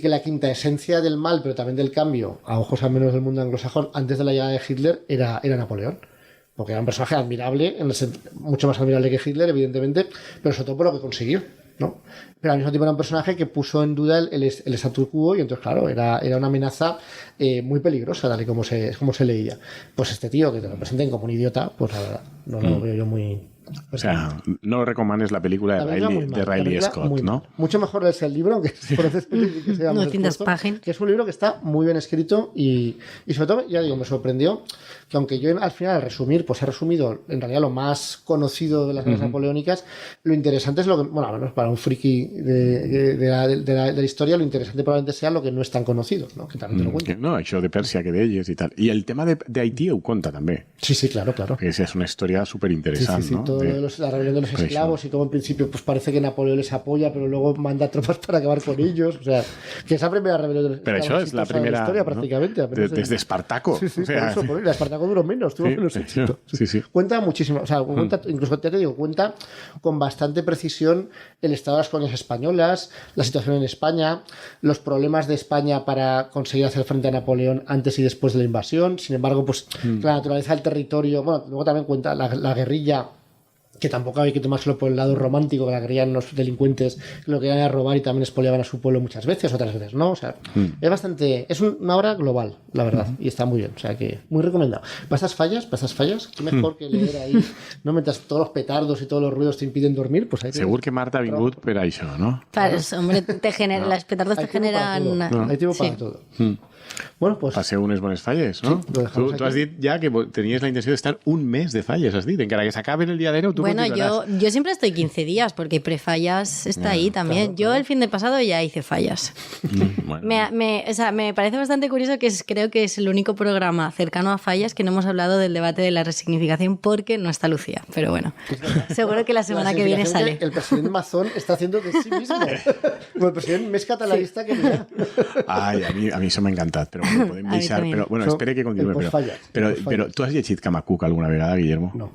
la quinta esencia del mal, pero también del cambio, a ojos al menos del mundo anglosajón, antes de la llegada de Hitler, era Napoleón. Porque era un personaje admirable, mucho más admirable que Hitler, evidentemente, pero sobre todo por lo que consiguió, ¿no? Pero al mismo tiempo era un personaje que puso en duda el statu quo y entonces, claro, era una amenaza muy peligrosa, tal y como se leía. Pues este tío, que te lo presenten como un idiota, pues la verdad, no lo veo yo muy... O sea, no recomanes la película de Riley Scott, ¿no? Mucho mejor es el libro, aunque por eso que sea más 200 esfuerzo, páginas. que es un libro que está muy bien escrito y sobre todo, ya digo, me sorprendió que aunque yo al final al resumir, pues he resumido en realidad lo más conocido de las guerras napoleónicas, lo interesante es lo que, bueno, al menos para un friki de la historia, lo interesante probablemente sea lo que no es tan conocido, ¿no? Que también te lo cuento. No, això de Pèrsia que deies i tal. I el tema d'Haití ho conta també. Sí, claro. Que és una història superinteressant, Sí, ¿no? todo lo de la rebelión de los esclavos y como en principio pues parece que Napoleón les apoya, pero luego manda tropas para acabar con ellos. O sea, que esa primera rebelión de los Pero esclavos això és la exitosa de primera... historia, ¿no? prácticamente. Desde Espartaco. Sí, o sea, por eso. La Espartaco duró menos, tuvo menos éxito. Sí. Cuenta muchísimo, o sea, incluso ya te digo, cuenta con bastante precisión el estado de las colonias españolas, la situación en España, los problemas de España para conseguir hacer frente a Napoleón antes y después de la invasión. Sin embargo, pues la naturaleza del territorio, bueno, luego también cuenta la guerrilla, que tampoco hay que tomárselo por el lado romántico, que la querían los delincuentes que lo querían era robar y también expoliaban a su pueblo muchas veces, otras veces no. O sea, es una obra global, la verdad, y está muy bien, o sea que muy recomendado. ¿Para estas fallas? ¿Qué mejor que leer ahí, no? Mientras todos los petardos y todos los ruidos te impiden dormir, pues ahí Segur que Marta ha vingut per això, no? Claro, hombre, las petardos te generan... Hay tiempo para todo. Bueno, pues... Passeu unes bones falles, no? Sí, lo dejamos Tu has aquí. dit ja que tenies la intenció d'estar un mes de falles, has dit. Encara que s'acaben el dia d'enero, tu Bueno, continuaràs. yo siempre estoy 15 días porque prefallas está ahí también. Yo el fin de pasado ya hice fallas. Bueno. Me parece bastante curioso que creo que es el único programa cercano a fallas que no hemos hablado del debate de la resignificación porque no está Lucía. Pero bueno, seguro que la semana que viene sale. El presidente Mazón está haciendo de sí mismo. Como el presidente més catalanista que mira. Ai, a mi això m'ha encantat, però bueno, podem A mi deixar... també. Però, bueno, Això, espere que continue. el postfalles, Però tu has llegit Camacuc alguna vegada, Guillermo? No.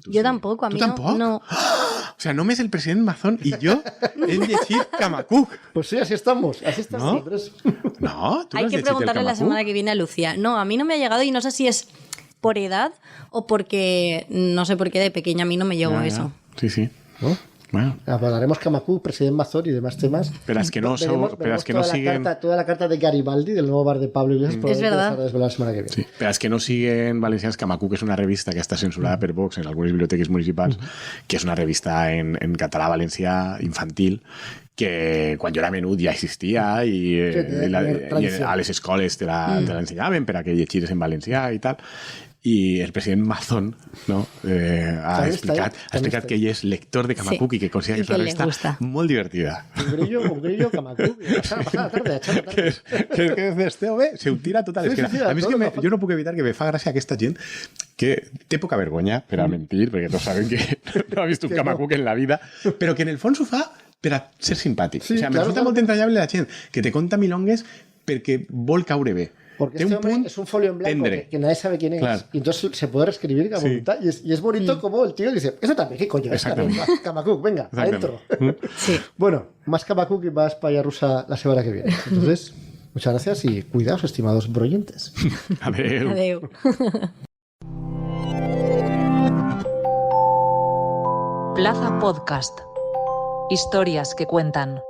Yo tampoco, a mí ¿Tú tampoco? no. O sea, només el president Mazón i jo hem llegit Camacuc. Pues sí, así estamos. Así estás, ¿No? Andrés. No, tu no Hay has que llegit el preguntarle la Camacuc? semana que viene a Lucía. No, a mí no me ha llegado y no sé si es por edad o porque, no sé por qué de pequeña a mí no me llegó Ja, ja. eso. Sí. ¿No? Bueno, Hablaremos Camacuc, presidente Mazón y demás temas. pero es que no Veremos no siguen... toda la carta de Garibaldi, del nuevo bar de Pablo Iglesias, probablemente verdad. les habrá desvelado la semana que viene. Sí, però és que no siguen valencians. Camacuc és una revista que està censurada per Vox en algunes biblioteques municipals, que és una revista en català valencià infantil que quan jo era menut ja existia i a les escoles te l'ensenyaven per a que llegires en valencià i tal. I el president Mazón, no, ha explicat que ell és lector de Camacuc i que considera que és una revista molt divertida. Un grillo, Camacuc. Pasada tarde. Que és este home se ho tira tot a l'esquena. Sí, a mi és que jo no puc evitar que me fa gràcia aquesta gent que té poca vergonya per a mentir, perquè tots saben que no ha vist un Camacuc en la vida, però que en el fons ho fa per a ser simpàtic. Sí, o sea, me claro, resulta molt entranyable la gent que te conta milongues perquè vol caure bé. Porque Té este un hombre punt es un folio en blanco tendre. que nadie sabe quién es. Claro. Y entonces se puede reescribir a voluntad. Y es bonito como el tío dice, eso también, ¿qué coño es? Exactamente. Camacuc, venga, Exactamente. adentro. Sí. Bueno, más Camacuc y más paya rusa la semana que viene. Entonces... Muchas gracias y cuidaos, estimados broyentes. Adeu. Adeu. Plaza Podcast. Historias que cuentan.